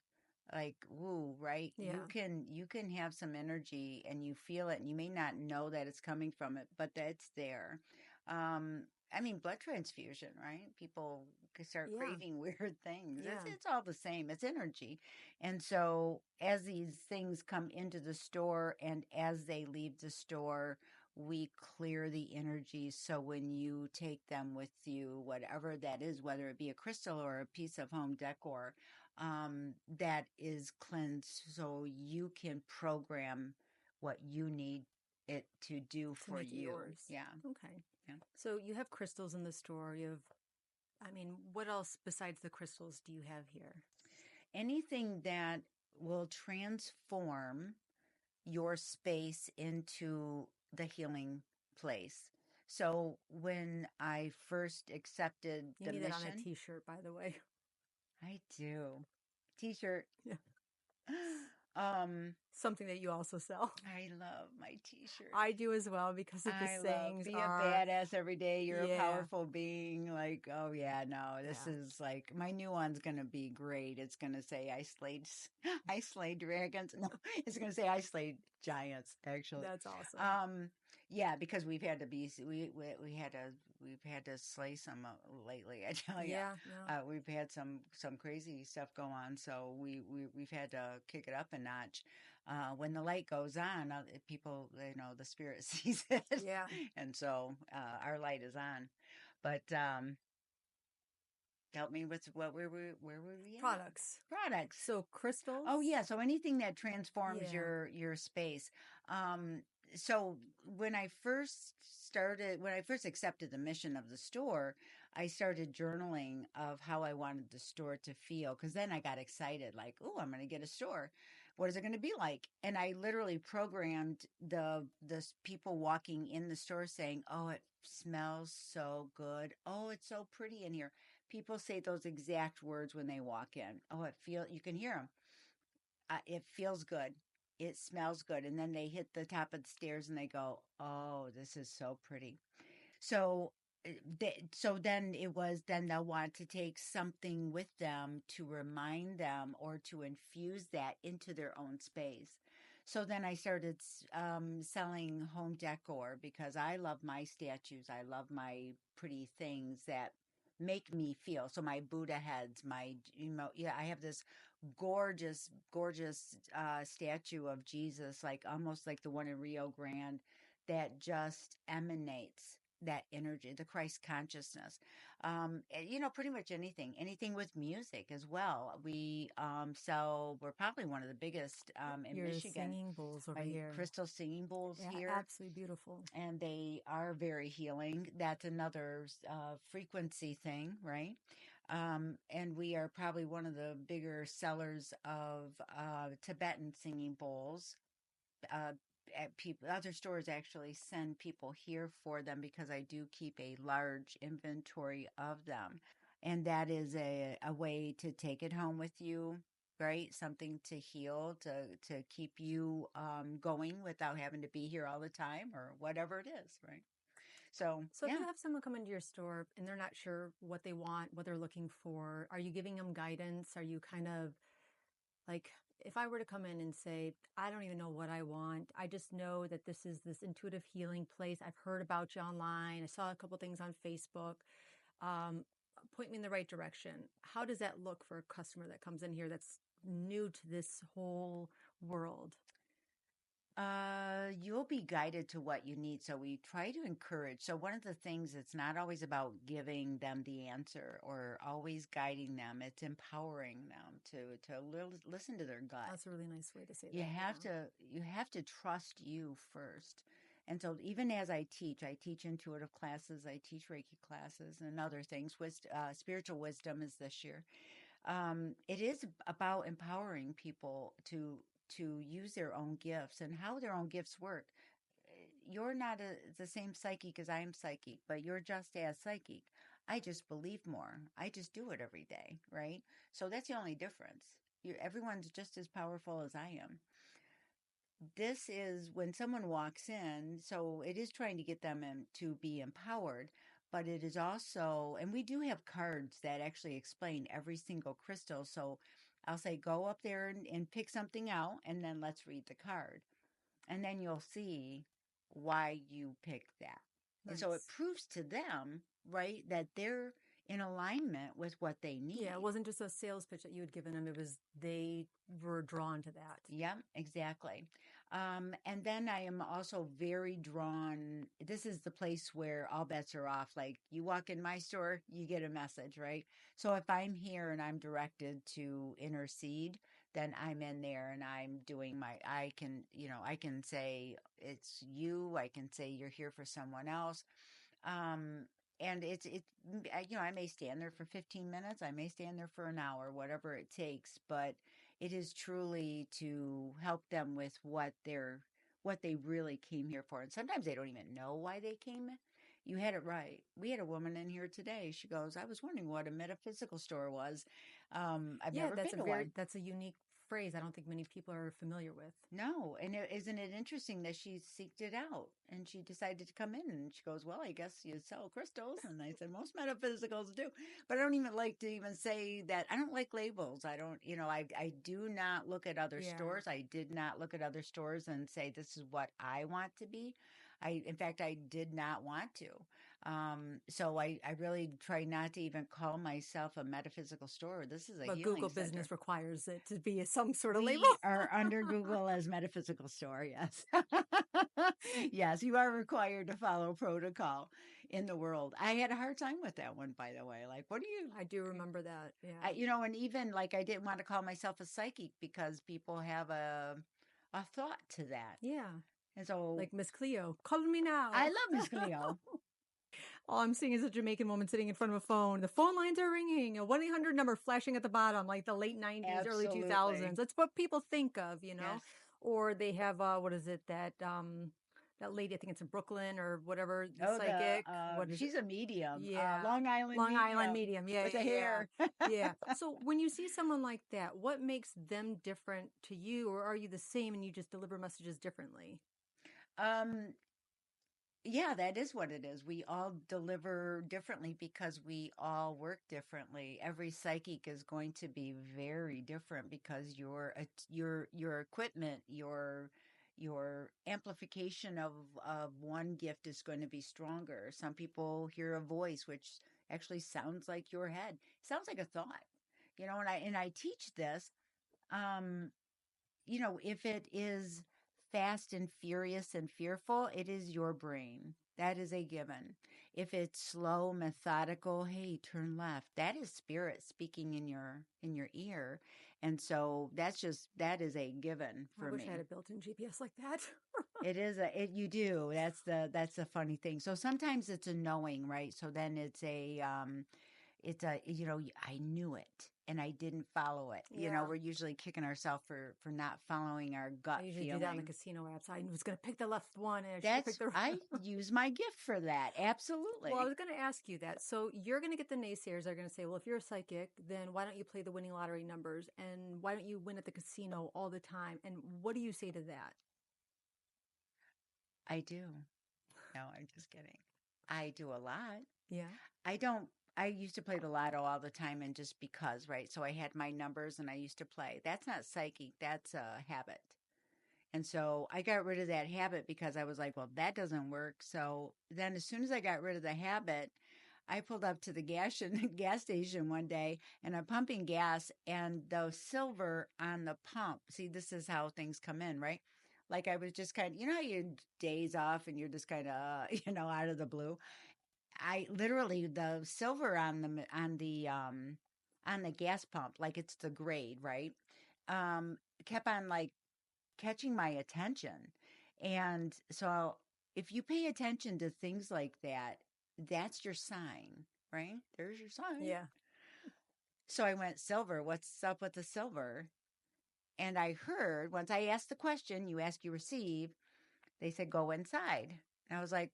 Like, woo, right?
Yeah.
You can have some energy and you feel it and you may not know that it's coming from it, but that's there. Um, I mean, blood transfusion, right? People start
Yeah.
craving weird things.
Yeah.
It's all the same. It's energy. And so as these things come into the store and as they leave the store, we clear the energy. So when you take them with you, whatever that is, whether it be a crystal or a piece of home decor, that is cleansed so you can program what you need it to do
To
for
make it
you.
yours.
Yeah.
Okay.
Yeah.
So you have crystals in the store. You have, I mean, what else besides the crystals do you have here?
Anything that will transform your space into the healing place. So when I first accepted
You
the
need that on a
mission,
t-shirt, by the way.
I do. T-shirt.
Yeah.
um,
Something that you also sell.
I love my t-shirts.
I do as well because of the
I love
sayings
be a
are,
badass every day. You're a
yeah,
powerful being. Like, oh yeah, no, this
yeah,
is like my new one's gonna be great. It's gonna say I slayed dragons. No, it's gonna say I slayed giants. Actually,
that's awesome.
um, yeah, because we've had to slay some lately. I tell you,
Yeah, no,
we've had some crazy stuff go on. So we've had to kick it up a notch. When the light goes on, people, the spirit sees it.
yeah,
And so our light is on. But help me with where were we at?
products.
Products.
So crystals,
Oh yeah, so anything that transforms
yeah,
your space. Um, so when I first accepted the mission of the store, I started journaling of how I wanted the store to feel because then I got excited, like, oh, I'm going to get a store. what is it going to be like? And I literally programmed the people walking in the store saying, "Oh, it smells so good. Oh, it's so pretty in here." People say those exact words when they walk in. Oh, you can hear them. It feels good. It smells good. And then they hit the top of the stairs and they go, "Oh, this is so pretty." So so then then they'll want to take something with them to remind them or to infuse that into their own space. So then I started selling home decor because I love my statues. I love my pretty things that make me feel. So my Buddha heads, yeah, I have this gorgeous statue of Jesus, like almost like the one in Rio Grande, that just emanates that energy, the Christ consciousness. Pretty much anything with music as well. We're probably one of the biggest in
Your
Michigan.
singing bowls over
My
here.
crystal singing bowls
Yeah,
here,
absolutely beautiful.
and they are very healing. That's another frequency thing, right? And we are probably one of the bigger sellers of Tibetan singing bowls. uh, Other stores actually send people here for them because I do keep a large inventory of them, and that is a way to take it home with you, right? Something to heal, to keep you going without having to be here all the time or whatever it is, right? So
So if
yeah.
you have someone come into your store and they're not sure what they want, what they're looking for, are you giving them guidance? Are you kind of like, if I were to come in and say, I don't even know what I want, I just know that this is this intuitive healing place. I've heard about you online. I saw a couple things on Facebook. Um, Point me in the right direction. How does that look for a customer that comes in here that's new to this whole world?
You'll be guided to what you need. So we try to encourage. So one of the things, it's not always about giving them the answer or always guiding them. It's empowering them to listen to their gut.
That's a really nice way to say
You
that.
have
Yeah.
to you have to trust you first. And so even as I teach intuitive classes, I teach Reiki classes and other things. Spiritual wisdom is this year. It is about empowering people to use their own gifts and how their own gifts work. You're not the same psychic as I am psychic, but you're just as psychic. I just believe more. I just do it every day, right? So that's the only difference. Everyone's just as powerful as I am. This is when someone walks in, so it is trying to get them to be empowered, but it is also, and we do have cards that actually explain every single crystal. So I'll say, go up there and pick something out, and then let's read the card. And then you'll see why you picked that. And so it
Nice.
proves to them, right, that they're in alignment with what they
Yeah, it
need.
wasn't just a sales pitch that you had given them. It was they were drawn to that.
Yep, exactly. And then I am also very drawn. This is the place where all bets are off. Like you walk in my store, you get a message, right? So if I'm here and I'm directed to intercede, then I'm in there and I'm doing I can say it's you. I can say you're here for someone else. Um, and I may stand there for 15 minutes. I may stand there for an hour, whatever it takes, but it is truly to help them with what they really came here for. And sometimes they don't even know why they came. You had it right. We had a woman in here today. She goes, I was wondering what a metaphysical store was. I've
Yeah,
never been to one.
that's a unique phrase I don't think many people are familiar with.
No, and isn't it interesting that she seeked it out and she decided to come in and she goes, "Well, I guess you sell crystals." And I said, "Most metaphysicals do." But I don't even like to even say that. I don't like labels. I don't, I do not look at other
Yeah.
stores. I did not look at other stores and say this is what I want to be. In fact, I did not want to. So I really try not to even call myself a metaphysical store. This is a
But
healing
Google
center.
business requires it to be some sort of label.
We are under Google as metaphysical store. Yes. Yes, you are required to follow protocol in the world. I had a hard time with that one, by the way. Like, what do you,
I do remember that. Yeah.
and even like I didn't want to call myself a psychic because people have a thought to that.
Yeah.
And so
Like Miss Cleo, call me
I
now.
love Miss Cleo.
All I'm seeing is a Jamaican woman sitting in front of a phone. The phone lines are ringing. A 1-800 number flashing at the bottom, like the late 90s, early
Absolutely.
2000s. That's what people think of, you know?
Yes.
Or they have, what is it, that lady, I think it's in Brooklyn or whatever, the
Oh,
psychic. What is it?
she's a medium,
Yeah.
Long Island
Long Island
medium
medium. Yeah,
with the
yeah, yeah.
hair.
Yeah. So when you see someone like that, what makes them different to you, or are you the same and you just deliver messages differently?
um, Yeah, that is what it is. We all deliver differently because we all work differently. Every psychic is going to be very different because your equipment, your amplification of one gift is going to be stronger. Some people hear a voice which actually sounds like your head, sounds like a thought. And I teach this. Um, if it is fast and furious and fearful, it is your brain. That is a given. If it's slow, methodical, hey, turn left, that is spirit speaking in your ear. And so that is a given
I
for
wish I had
me.
a built-in GPS like that.
It is you do. That's the funny thing. So sometimes it's a knowing, right? So then I knew it and I didn't follow it.
Yeah.
We're usually kicking ourselves for not following our
I
gut
usually do that on the
feeling.
casino apps. I was going to pick the left one and I should have picked
That's
the
I use my gift for that.
Well, I
Absolutely.
was going to ask you that. So you're going to get the naysayers. They're going to say, well, if you're a psychic, then why don't you play the winning lottery numbers? And why don't you win at the casino all the time? And what do you say to that?
I do. No, I'm just kidding. I do a lot.
Yeah.
I don't I used to play the lotto all the time and just because, right? So I had my numbers and I used to play. That's not psychic, that's a habit. And so I got rid of that habit because I was like, well, that doesn't work. So then as soon as I got rid of the habit, I pulled up to the gas station one day and I'm pumping gas and the silver on the pump. See, this is how things come in, right? Like I was just kind of, how your days off and you're just kind of, out of the blue. I literally the silver on the gas pump, like it's the grade, right? Um, kept on like catching my attention. And so if you pay attention to things like that, that's your sign, right? There's your sign.
Yeah.
So I went, silver, what's up with the silver? And I heard once I asked the question, you ask, you receive, they said, go inside. And I was like,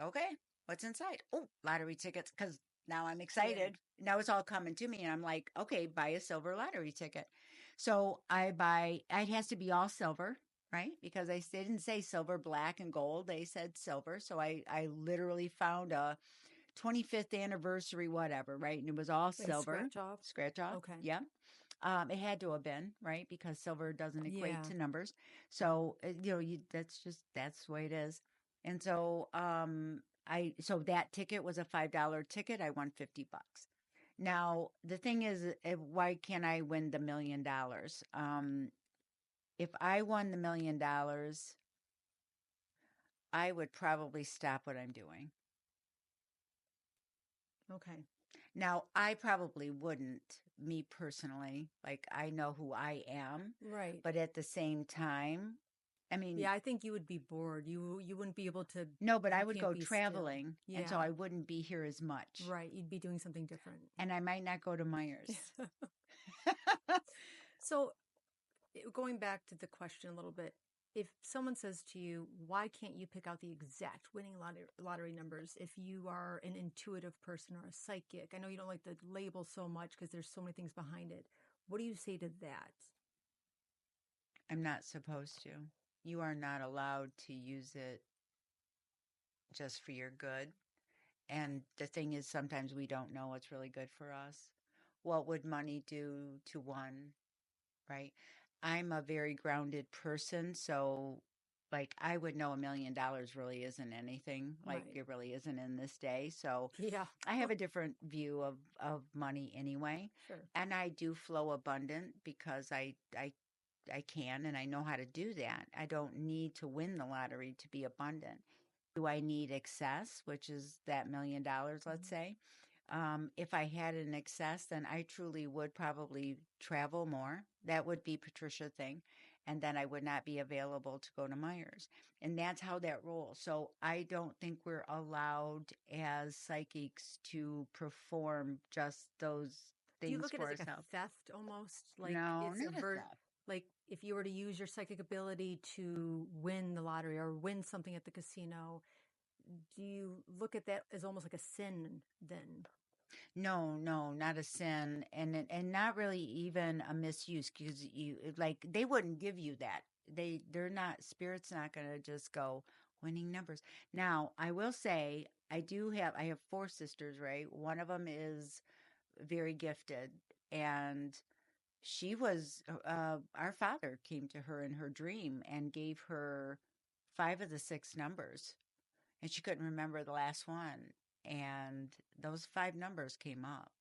okay, what's inside? Oh, lottery tickets. Cause now I'm
Yeah.
excited. Now it's all coming to me. And I'm like, okay, buy a silver lottery ticket. So it has to be all silver, right? Because they didn't say silver, black, and gold. They said silver. So I literally found a 25th anniversary, whatever, right? And it was all
Like a
silver,
scratch off.
scratch off.
Okay.
Yeah. It had to have been, right? Because silver doesn't equate
Yeah.
to numbers. So, that's the way it is. And so, so that ticket was a $5 ticket. I won $50. Now, the thing is, why can't I win the $1 million? If I won the $1 million, I would probably stop what I'm doing.
Okay.
Now, I probably wouldn't, me personally. Like, I know who I am,
Right.
but at the same time, I mean,
Yeah, I think you would be bored. You wouldn't be able to,
no, but I
you
would
can't
go
be still.
traveling, and so
Yeah.
I wouldn't be here as much.
Right. You'd be doing something different.
And I might not go to Myers.
So going back to the question a little bit, if someone says to you, why can't you pick out the exact winning lottery numbers if you are an intuitive person or a psychic? I know you don't like the label so much because there's so many things behind it. What do you say to that?
I'm not supposed to. You are not allowed to use it just for your good. And the thing is, sometimes we don't know what's really good for us. What would money do to one, right? I'm a very grounded person, so like I would know $1 million really isn't anything. Like
Right.
it really isn't in this day. So
Yeah.
I have a different view of money anyway.
Sure.
And I do flow abundant because I can and I know how to do that. I don't need to win the lottery to be abundant. Do I need excess, which is that $1 million, let's
Mhm.
say? If I had an excess, then I truly would probably travel more. That would be Patricia thing. and then I would not be available to go to Myers. And that's how that rolls. So I don't think we're allowed as psychics to perform just those
Do you
things
look at it
for
as like a
ourselves.
theft almost? Like
No,
it's a
not a theft.
like if you were to use your psychic ability to win the lottery or win something at the casino, do you look at that as almost like a sin then?
No, no, not a sin, and not really even a misuse because like they wouldn't give you that. They're not spirit's not going to just go winning numbers. Now, I will say I have four sisters, right? One of them is very gifted, and she was our father came to her in her dream and gave her five of the six numbers, and she couldn't remember the last one, and those five numbers came up.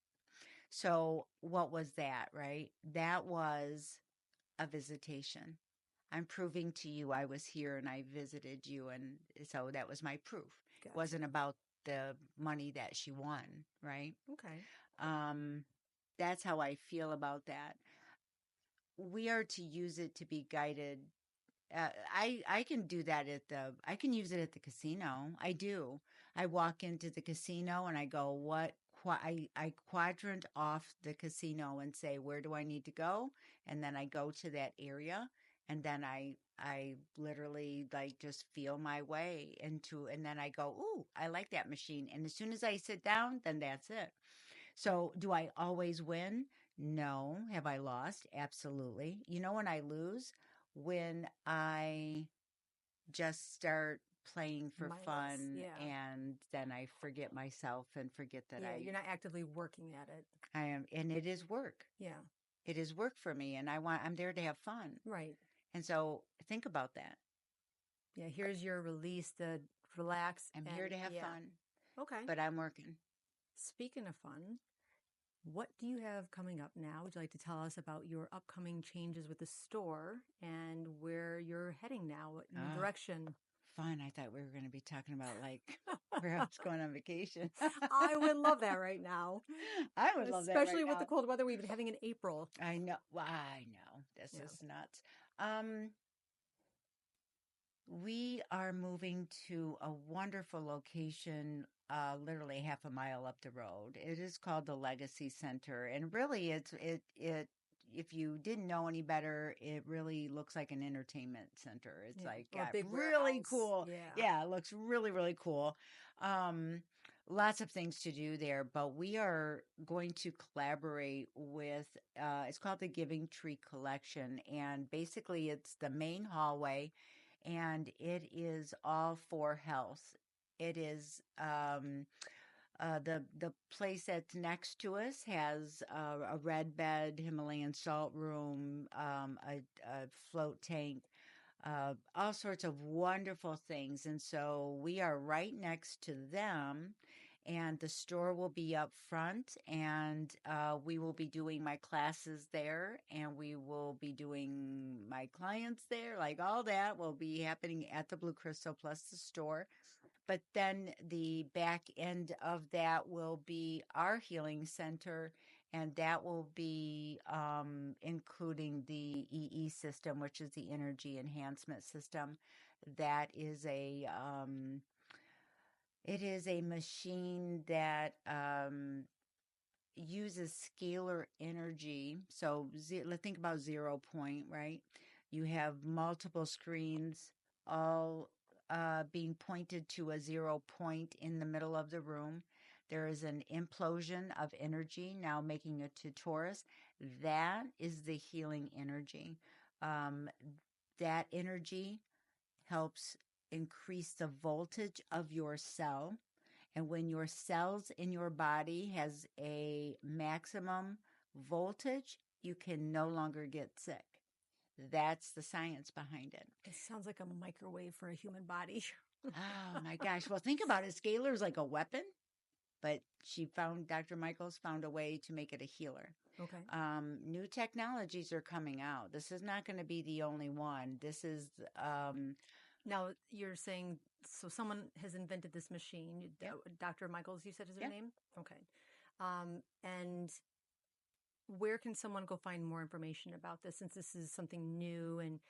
So, what was that, right? That was a visitation. I'm proving to you I was here and I visited you. And so that was my proof. It
Gotcha.
wasn't about the money that she won, right?
Okay.
Um, that's how I feel about that. We are to use it to be guided. I can do that I can use it at the casino. I do. I walk into the casino and I go, I quadrant off the casino and say, where do I need to go? And then I go to that area, and then I literally like just feel my way into, and then I go, ooh, I like that machine. And as soon as I sit down, then that's it. So, do I always win? No. Have I lost? Absolutely. You know when I lose? When I just start playing for
Mindless.
fun
Yeah.
and then I forget myself and forget that
Yeah. You're not actively working at it.
I am, and it is work.
Yeah.
It is work for me, and I'm there to have fun.
Right.
And so think about that.
Yeah. Here's your release to relax
I'm here
and
to have
yeah.
fun,
Okay.
but I'm working.
Speaking of fun, what do you have coming up now? Would you like to tell us about your upcoming changes with the store and where you're heading now? What new
Oh,
direction?
fun. I thought we were going to be talking about like where I was going on vacation.
I would love that right now,
I would love that right
especially with the
now.
cold weather we've been having in April.
I know. Well, I know. This
Yeah.
is nuts. Um, we are moving to a wonderful location, literally half a mile up the road. It is called the Legacy Center, and really, it. If you didn't know any better, it really looks like an entertainment center. It's
Yeah.
like
Or a
got
big
really
warehouse.
cool.
Yeah.
Yeah, it looks really, really cool. Um, Lots of things to do there, but we are going to collaborate with, it's called the Giving Tree Collection. And basically, it's the main hallway and it is all for health. It is the place that's next to us has a red bed, Himalayan salt room, a float tank, all sorts of wonderful things. And so we are right next to them. And the store will be up front, and we will be doing my classes there, and we will be doing my clients there. Like all that will be happening at the Blue Crystal plus the store. But then the back end of that will be our healing center, and that will be including the EE system, which is the Energy Enhancement System. That is it is a machine that uses scalar energy. So let's think about 0 point, right? You have multiple screens all being pointed to a 0 point in the middle of the room. There is an implosion of energy now making it to Taurus. That is the healing energy. Um, that energy helps increase the voltage of your cell, and when your cells in your body has a maximum voltage, you can no longer get sick. That's the science behind it.
It sounds like a microwave for a human body.
Oh my gosh. Well, think about it. Scalar is like a weapon, but Dr. Michaels found a way to make it a healer.
Okay.
New technologies are coming out. This is not going to be the only one. This is,
Now you're saying so someone has invented this machine.
yep,
Dr. Michaels, you said is her
yep.
name? Okay. And where can someone go find more information about this since this is something new? And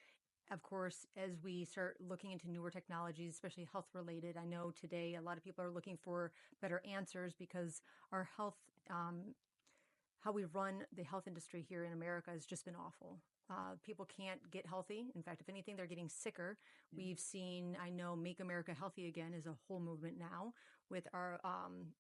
of course, as we start looking into newer technologies, especially health related, I know today a lot of people are looking for better answers because our health, how we run the health industry here in America has just been awful. People can't get healthy. In fact, if anything, they're getting sicker. We've seen, I know, Make America Healthy Again is a whole movement now with our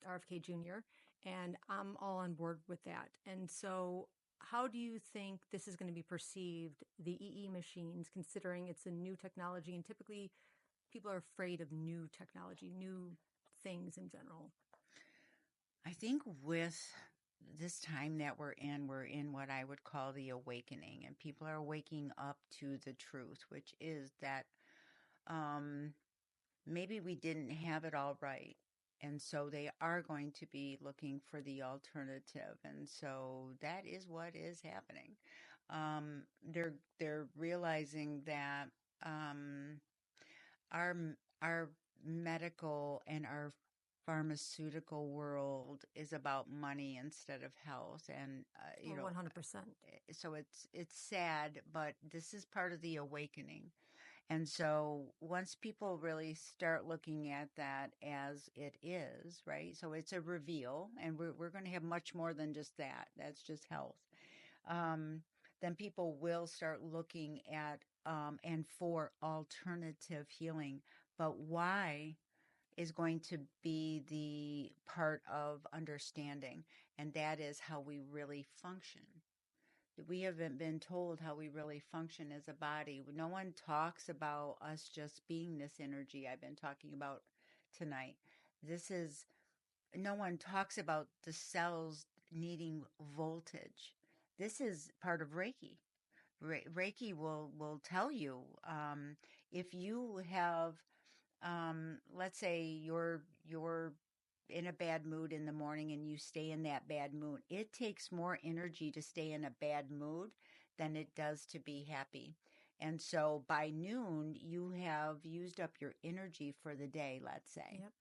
RFK Jr., and I'm all on board with that. And so, how do you think this is going to be perceived, the EE machines, considering it's a new technology and typically people are afraid of new technology, new things in general?
I think with this time that we're in what I would call the awakening, and people are waking up to the truth, which is that um, maybe we didn't have it all right. And so they are going to be looking for the alternative. And so that is what is happening. They're realizing that um, our our medical and our pharmaceutical world is about money instead of health, and
Well, 100%.
so it's sad, but this is part of the awakening. And so once people really start looking at that as it is, right? So it's a reveal, and we're going to have much more than just that. That's just health. Um, then people will start looking at and for alternative healing. But why is going to be the part of understanding, and that is how we really function. We haven't been told how we really function as a body. No one talks about us just being this energy I've been talking about tonight. This is, no one talks about the cells needing voltage. This is part of Reiki. Reiki will tell you if you have, let's say you're in a bad mood in the morning and you stay in that bad mood. It takes more energy to stay in a bad mood than it does to be happy. And so by noon, you have used up your energy for the day, let's say.
Yep.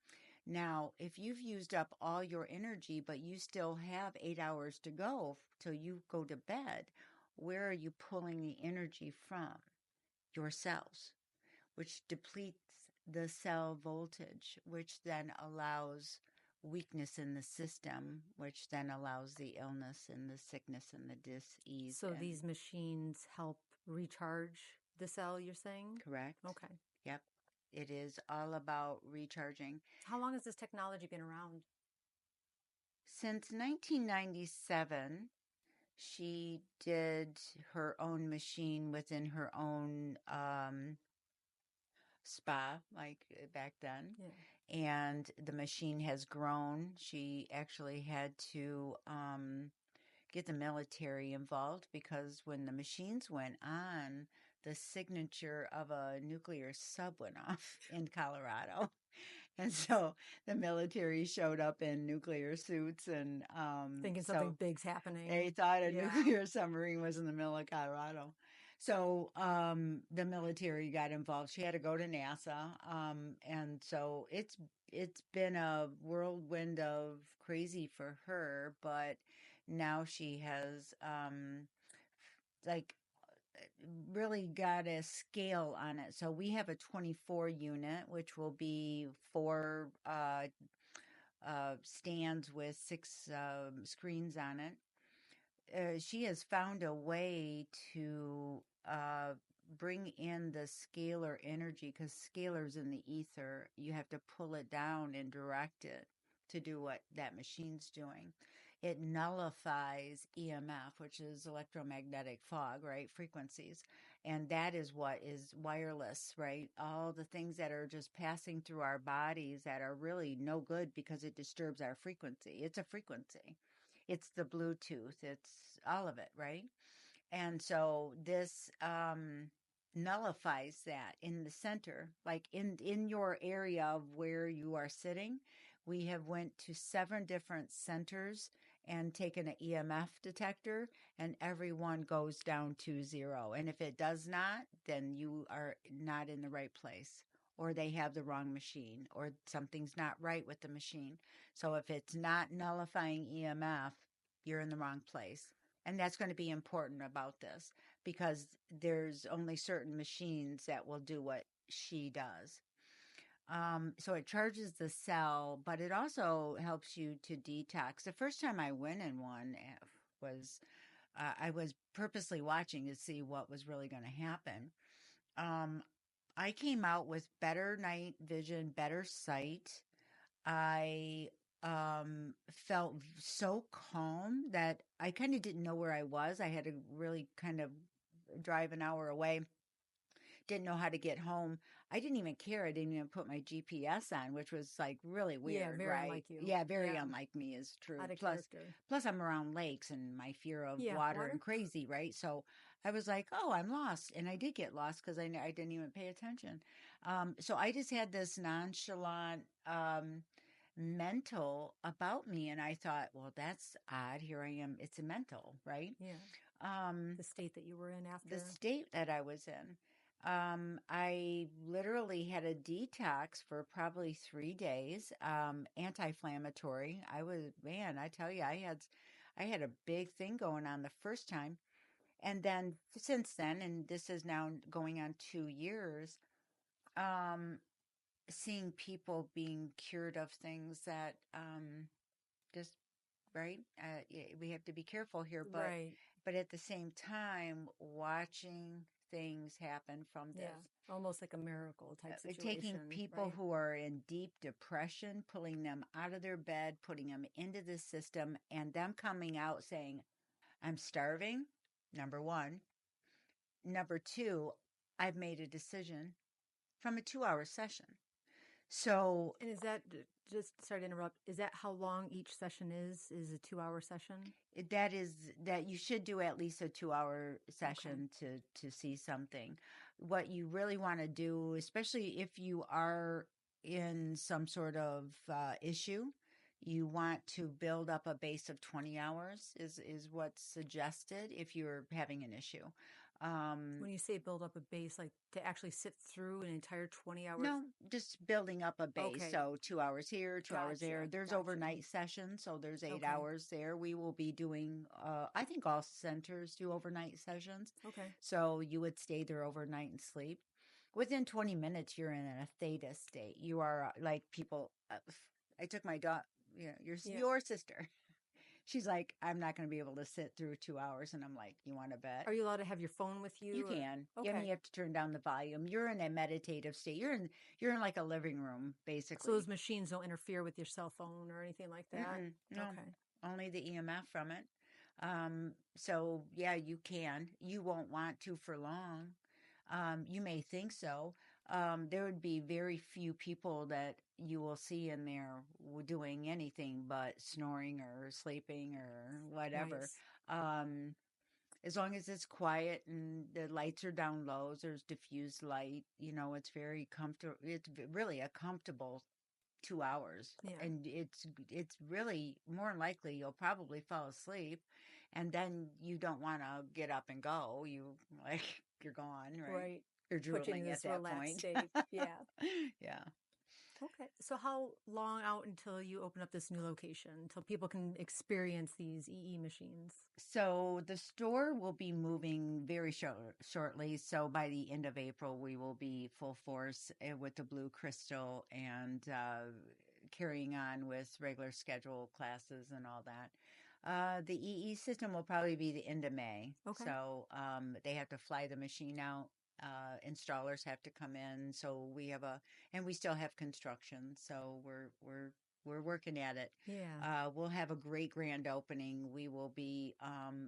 Now, if you've used up all your energy, but you still have 8 hours to go till you go to bed, where are you pulling the energy from? Your cells, which depletes the cell voltage, which then allows weakness in the system, which then allows the illness and the sickness and the dis-ease.
So
And
these machines help recharge the cell, you're saying?
correct.
Okay.
Yep. It is all about recharging.
How long has this technology been around?
Since 1997, she did her own machine within her own spa, like back then.
Yeah.
And the machine has grown. She actually had to get the military involved because when the machines went on, the signature of a nuclear sub went off in Colorado. And so the military showed up in nuclear suits, and
Thinking something
so
big's happening.
they thought a
Yeah.
nuclear submarine was in the middle of Colorado. So the military got involved. She had to go to NASA, and so it's been a whirlwind of crazy for her. But now she has like really got a scale on it. So we have a 24 unit, which will be four stands with six screens on it. She has found a way to bring in the scalar energy, because scalar's in the ether. You have to pull it down and direct it to do what that machine's doing. It nullifies EMF, which is electromagnetic fog, right? Frequencies. And that is what is wireless, right? All the things that are just passing through our bodies that are really no good because it disturbs our frequency. It's a frequency. It's the Bluetooth. It's all of it, right? And so this nullifies that in the center, like in your area of where you are sitting. We have went to 7 different centers and taken an EMF detector, and every one goes down to 0. And if it does not, then you are not in the right place, or they have the wrong machine, or something's not right with the machine. So if it's not nullifying EMF, you're in the wrong place. And that's going to be important about this because there's only certain machines that will do what she does. So it charges the cell, but it also helps you to detox. The first time I went in one was I was purposely watching to see what was really going to happen. Um, I came out with better night vision, better sight. I felt so calm that I kind of didn't know where I was. I had to really kind of drive an hour away, didn't know how to get home. I didn't even care. I didn't even put my GPS on, which was like really
Yeah,
weird,
very
right?
unlike you.
Yeah, very
Yeah,
unlike me is true.
out of
Plus,
character.
plus I'm around lakes and my fear of
Yeah,
water
water.
and crazy, right? So I was like, oh, I'm lost. And I did get lost because I didn't even pay attention. So I just had this nonchalant, mental about me. And I thought, well, that's odd. Here I am. It's a mental, right?
Yeah,
Um,
the state that you were in
the
after.
state that I was in. I literally had a detox for probably 3 days, anti-inflammatory. I was, man, I tell you, I had a big thing going on the first time. And then since then, and this is now going on 2 years, um, seeing people being cured of things that, just right? We have to be careful here,
Right.
but at the same time, watching things happen from
Yeah,
this,
almost like a miracle type
taking
situation,
people
right?
who are in deep depression, pulling them out of their bed, putting them into the system, and them coming out saying, "I'm starving." Number one. Number two, I've made a decision from a 2 hour session. So
And is that just sorry to interrupt? Is that how long each session is? Is a 2 hour session?
that is that you should do at least a 2 hour
Okay.
session to see something. What you really want to do, especially if you are in some sort of issue, you want to build up a base of 20 hours is what's suggested if you're having an issue. um
When you say build up a base, like to actually sit through an entire 20 hours.
No, just building up a base.
Okay.
So 2 hours here, 2 hours there.
Gotcha.
There's
Gotcha.
overnight sessions, so there's eight
Okay.
hours there. We will be doing, I think all centers do overnight sessions.
Okay.
So you would stay there overnight and sleep. Within 20 minutes, you're in a theta state. You are like people. I took my dog,
Yeah.
your sister. She's like, I'm not going to be able to sit through 2 hours. And I'm like, you want to bet?
Are you allowed to have your phone with
You
you or
can. Yeah, I mean,
okay.
you have to turn down the volume. You're in a meditative state. You're in like a living room,
So those
basically.
machines don't interfere with your cell phone or anything like that?
No,
Okay.
only the EMF from it. So yeah, you can. You won't want to for long. You may think so. There would be very few people that you will see in there doing anything but snoring or sleeping or whatever.
Nice.
Um, as long as it's quiet and the lights are down low, there's diffused light, it's very comfortable. It's really a comfortable 2 hours.
Yeah.
And it's really more than likely you'll probably fall asleep, and then you don't want to get up and go. Like you're gone, right?
Right.
You're
Put you in
drooling at
this
that
relaxed
point.
state. Yeah.
Yeah.
Okay. So how long out until you open up this new location until people can experience these EE machines?
So the store will be moving very shortly. So by the end of April, we will be full force with the Blue Crystal and carrying on with regular schedule classes and all that. The EE system will probably be the end of May.
Okay.
So they have to fly the machine out. Installers have to come in. So and we still have construction. So we're working at it.
Yeah.
We'll have a great grand opening. We will be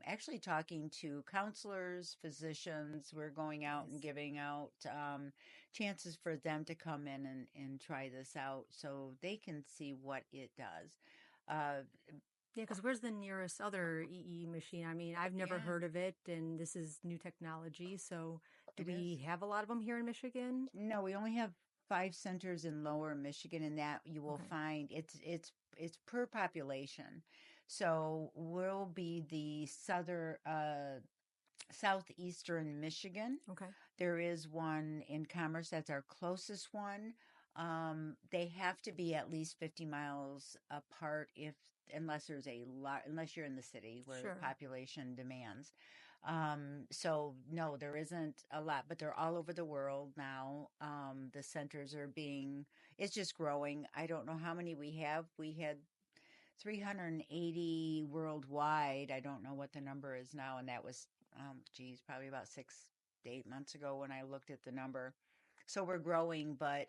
actually talking to counselors, physicians. We're going out and
Nice.
giving out chances for them to come in and try this out so they can see what it does. Uh,
Yeah, because where's the nearest other EE machine? I mean, I've never
yeah,
heard of it, and this is new technology. So, do
it is.
we have a lot of them here in Michigan?
No, we only have 5 centers in Lower Michigan, and that you will
Okay.
find it's per population. So we'll be the southeastern Michigan.
Okay.
There is one in Commerce that's our closest one. They have to be at least 50 miles apart if unless there's a lot, unless you're in the city where
Sure.
population demands. So no, there isn't a lot, but they're all over the world now. The centers are being, it's just growing. I don't know how many we have. We had 380 worldwide. I don't know what the number is now, and that was, geez, probably about 6 to 8 months ago when I looked at the number. So we're growing, but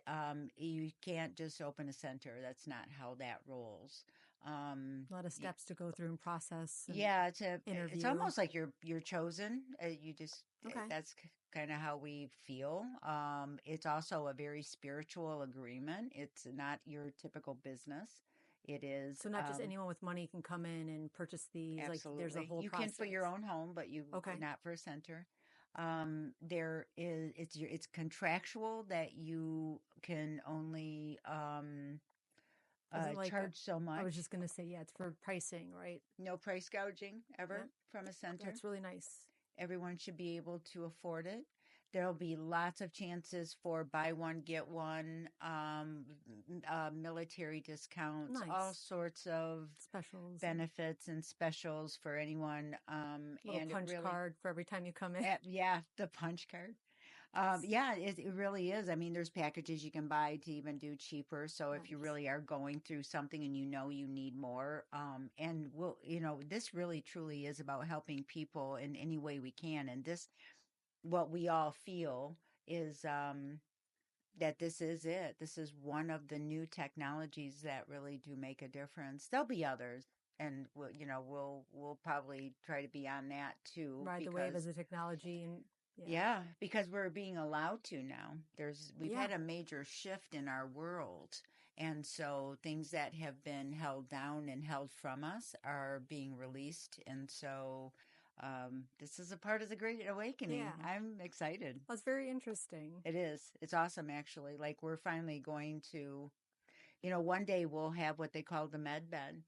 you can't just open a center. That's not how that rolls.
A lot of
Y-
steps to go through and process and
yeah, it's
interview.
almost like you're chosen. You just
Okay.
that's kind of how we feel. It's also a very spiritual agreement. It's not your typical business. It is
So not just anyone with money can come in and purchase these. Like there's a
absolutely.
whole
You can for
process.
your own home, but you
Okay.
not for a center. There is it's contractual that you can only
Is it like
charge so
I was
much.
just gonna say, yeah, it's for pricing, right?
No price gouging ever
Yep.
from a center.
That's really nice.
Everyone should be able to afford it. There'll be lots of chances for buy one, get one, military discounts, all
Nice.
sorts of
Specials and
benefits and specials for anyone.
little
And it
punch
really,
card for every time you come in.
yeah, the punch card. Yeah, it really is. I mean, there's packages you can buy to even do cheaper. So if you
Nice.
really are going through something and you know you need more, and this really truly is about helping people in any way we can. And this, what we all feel is, that this is it. This is one of the new technologies that really do make a difference. There'll be others, and we'll probably try to be on that too,
Ride the wave as
because
a technology and yeah.
yeah, because we're being allowed to now. We've
Yeah.
had a major shift in our world. And so things that have been held down and held from us are being released. And so this is a part of the Great Awakening.
Yeah.
I'm excited.
That's very interesting.
It is. It's awesome, actually. Like we're finally going to, one day we'll have what they call the med bed.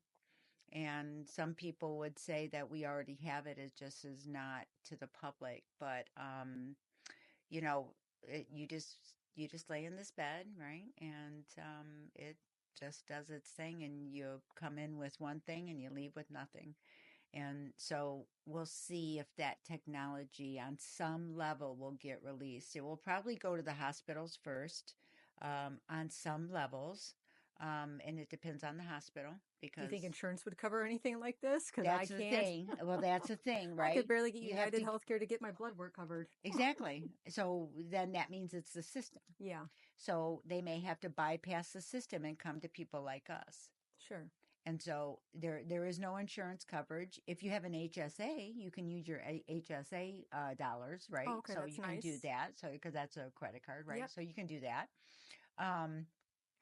And some people would say that we already have it. It just is not to the public. But you know, you just lay in this bed, right? And it just does its thing, and you come in with one thing and you leave with nothing. And so we'll see if that technology on some level will get released. It will probably go to the hospitals first, on some levels. And it depends on the hospital
Do you
because
think insurance would cover anything like this? Because I
that's the
can't.
thing. Well, that's the thing,
I could
right?
barely get
You have
United
to
Healthcare to get my blood work covered.
exactly. So then that means it's the system.
Yeah,
So they may have to bypass the system and come to people like us.
sure.
And so there is no insurance coverage. If you have an HSA, you can use your HSA dollars,
Oh,
right?
okay,
So
that's
you can do
nice.
that. So because that's a credit card, right?
Yep.
So you can do that. Um,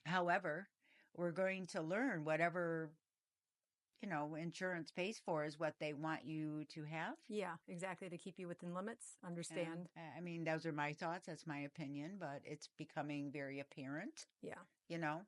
However, we're going to learn whatever insurance pays for is what they want you to have.
Yeah, exactly. To keep you within limits.
Yeah,
Understand.
I mean, those are my thoughts. That's my opinion, but it's becoming very apparent,
Yeah.
you know.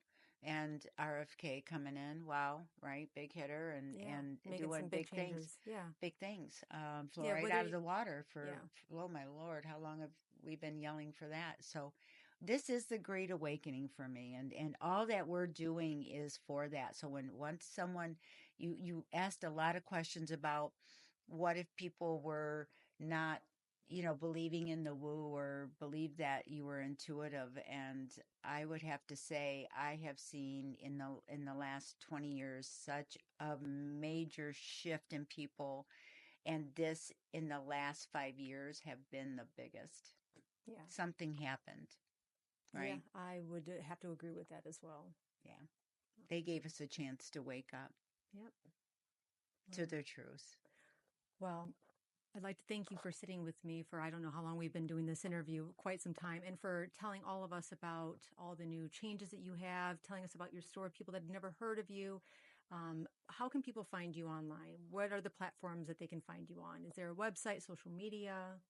And RFK coming in, wow, right, big hitter
Yeah.
and
Making
doing
some big changes. Yeah.
big things.
Yeah.
Fluoride
What
out
are
of
you?
the water for,
Yeah.
oh my Lord, how long have we been yelling for that? So this is the great awakening for me, and all that we're doing is for that. So when once someone you asked a lot of questions about what if people were not believing in the woo or believe that you were intuitive, and I would have to say I have seen in the last 20 years such a major shift in people, and this in the last 5 years have been the biggest.
Yeah.
Something happened,
Yeah.
right?
I would have to agree with that as well.
Yeah. They gave us a chance to wake up
Yep.
to
Well,
their truth.
well, I'd like to thank you for sitting with me for I don't know how long we've been doing this interview, quite some time, and for telling all of us about all the new changes that you have, telling us about your store, people that have never heard of you. How can people find you online? What are the platforms that they can find you on? Is there a website, social media?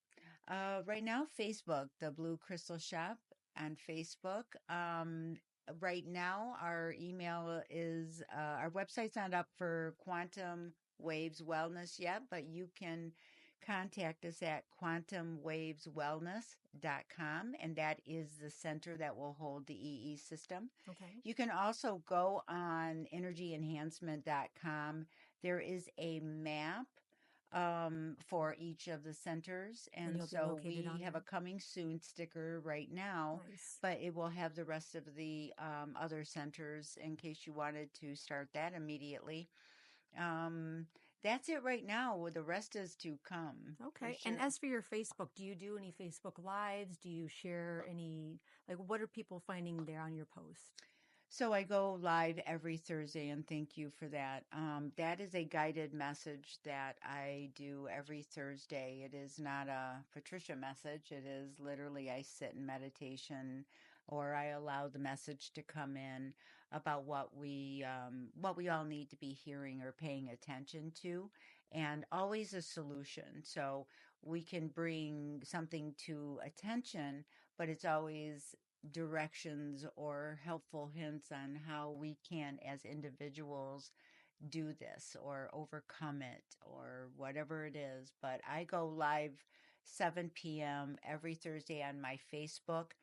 Right now, Facebook, the Blue Crystal Shop on Facebook. Right now, our email is our website's not up for Quantum Waves Wellness yet, but you can contact us at quantumwaveswellness.com, and that is the center that will hold the EE system.
Okay.
You can also go on energyenhancement.com. There is a map for each of the centers.
And
And
you'll be
so
located
we
on
have a
there.
coming soon sticker right now,
Nice.
but it will have the rest of the other centers in case you wanted to start that immediately. Um, that's it right now. Well, the rest is to come for
Okay. And
sure.
as for your Facebook, do you do any Facebook lives? Do you share any, like, what are people finding there on your post?
So I go live every Thursday, and thank you for that. That is a guided message that I do every Thursday. It is not a Patricia message. It is literally I sit in meditation, or I allow the message to come in about what we all need to be hearing or paying attention to, and always a solution. So we can bring something to attention, but it's always directions or helpful hints on how we can, as individuals, do this or overcome it or whatever it is. But I go live 7 p.m. every Thursday on my Facebook.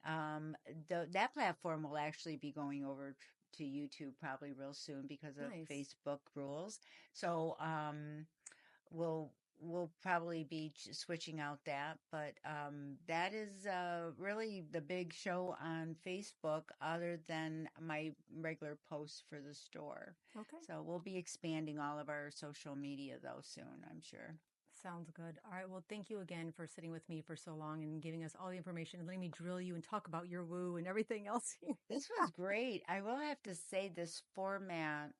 Um, that platform will actually be going over to YouTube probably real soon because of
Nice.
Facebook rules. So, we'll we'll probably be switching out that, but that is really the big show on Facebook other than my regular posts for the store.
Okay.
So we'll be expanding all of our social media though soon, I'm sure.
Sounds good. All right. Well, thank you again for sitting with me for so long and giving us all the information and letting me drill you and talk about your woo and everything else.
This was great. I will have to say this format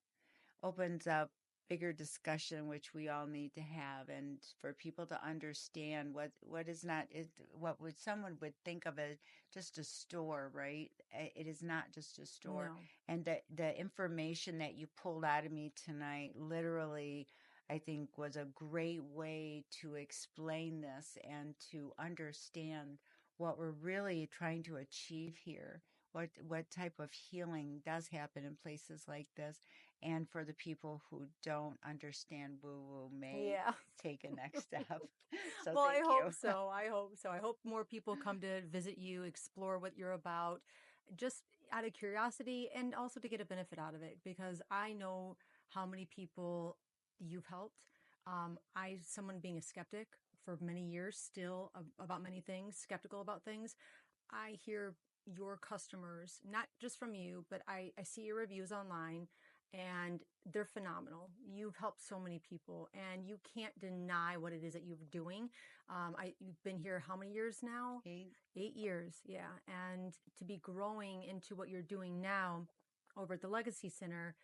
opens up bigger discussion which we all need to have, and for people to understand what is not it, what would someone would think of as just a store, right? It is not just a store.
No.
And the information that you pulled out of me tonight literally, I think, was a great way to explain this and to understand what we're really trying to achieve here, what type of healing does happen in places like this, and for the people who don't understand woo woo may
Yeah.
take a next step. So
Well, I
thank
hope
you.
so. I hope so. I hope more people come to visit you, explore what you're about, just out of curiosity and also to get a benefit out of it because I know how many people you've helped. Someone being a skeptic for many years, still about many things, skeptical about things. I hear your customers, not just from you, but I see your reviews online and they're phenomenal. You've helped so many people and you can't deny what it is that you're doing. You've been here how many years now?
Hey,
8 years. Yeah. And to be growing into what you're doing now over at the Legacy Center,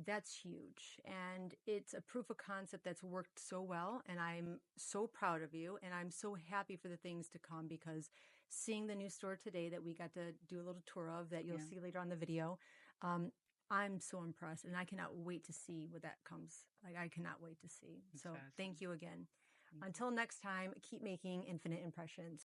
that's huge. And it's a proof of concept that's worked so well. And I'm so proud of you. And I'm so happy for the things to come because seeing the new store today that we got to do a little tour of that you'll
yeah,
see later on the video, um, I'm so impressed and I cannot wait to see what that comes. Like, I cannot wait to see.
it's
So
awesome.
thank you again.
Thank you.
Until next time, keep making infinite impressions.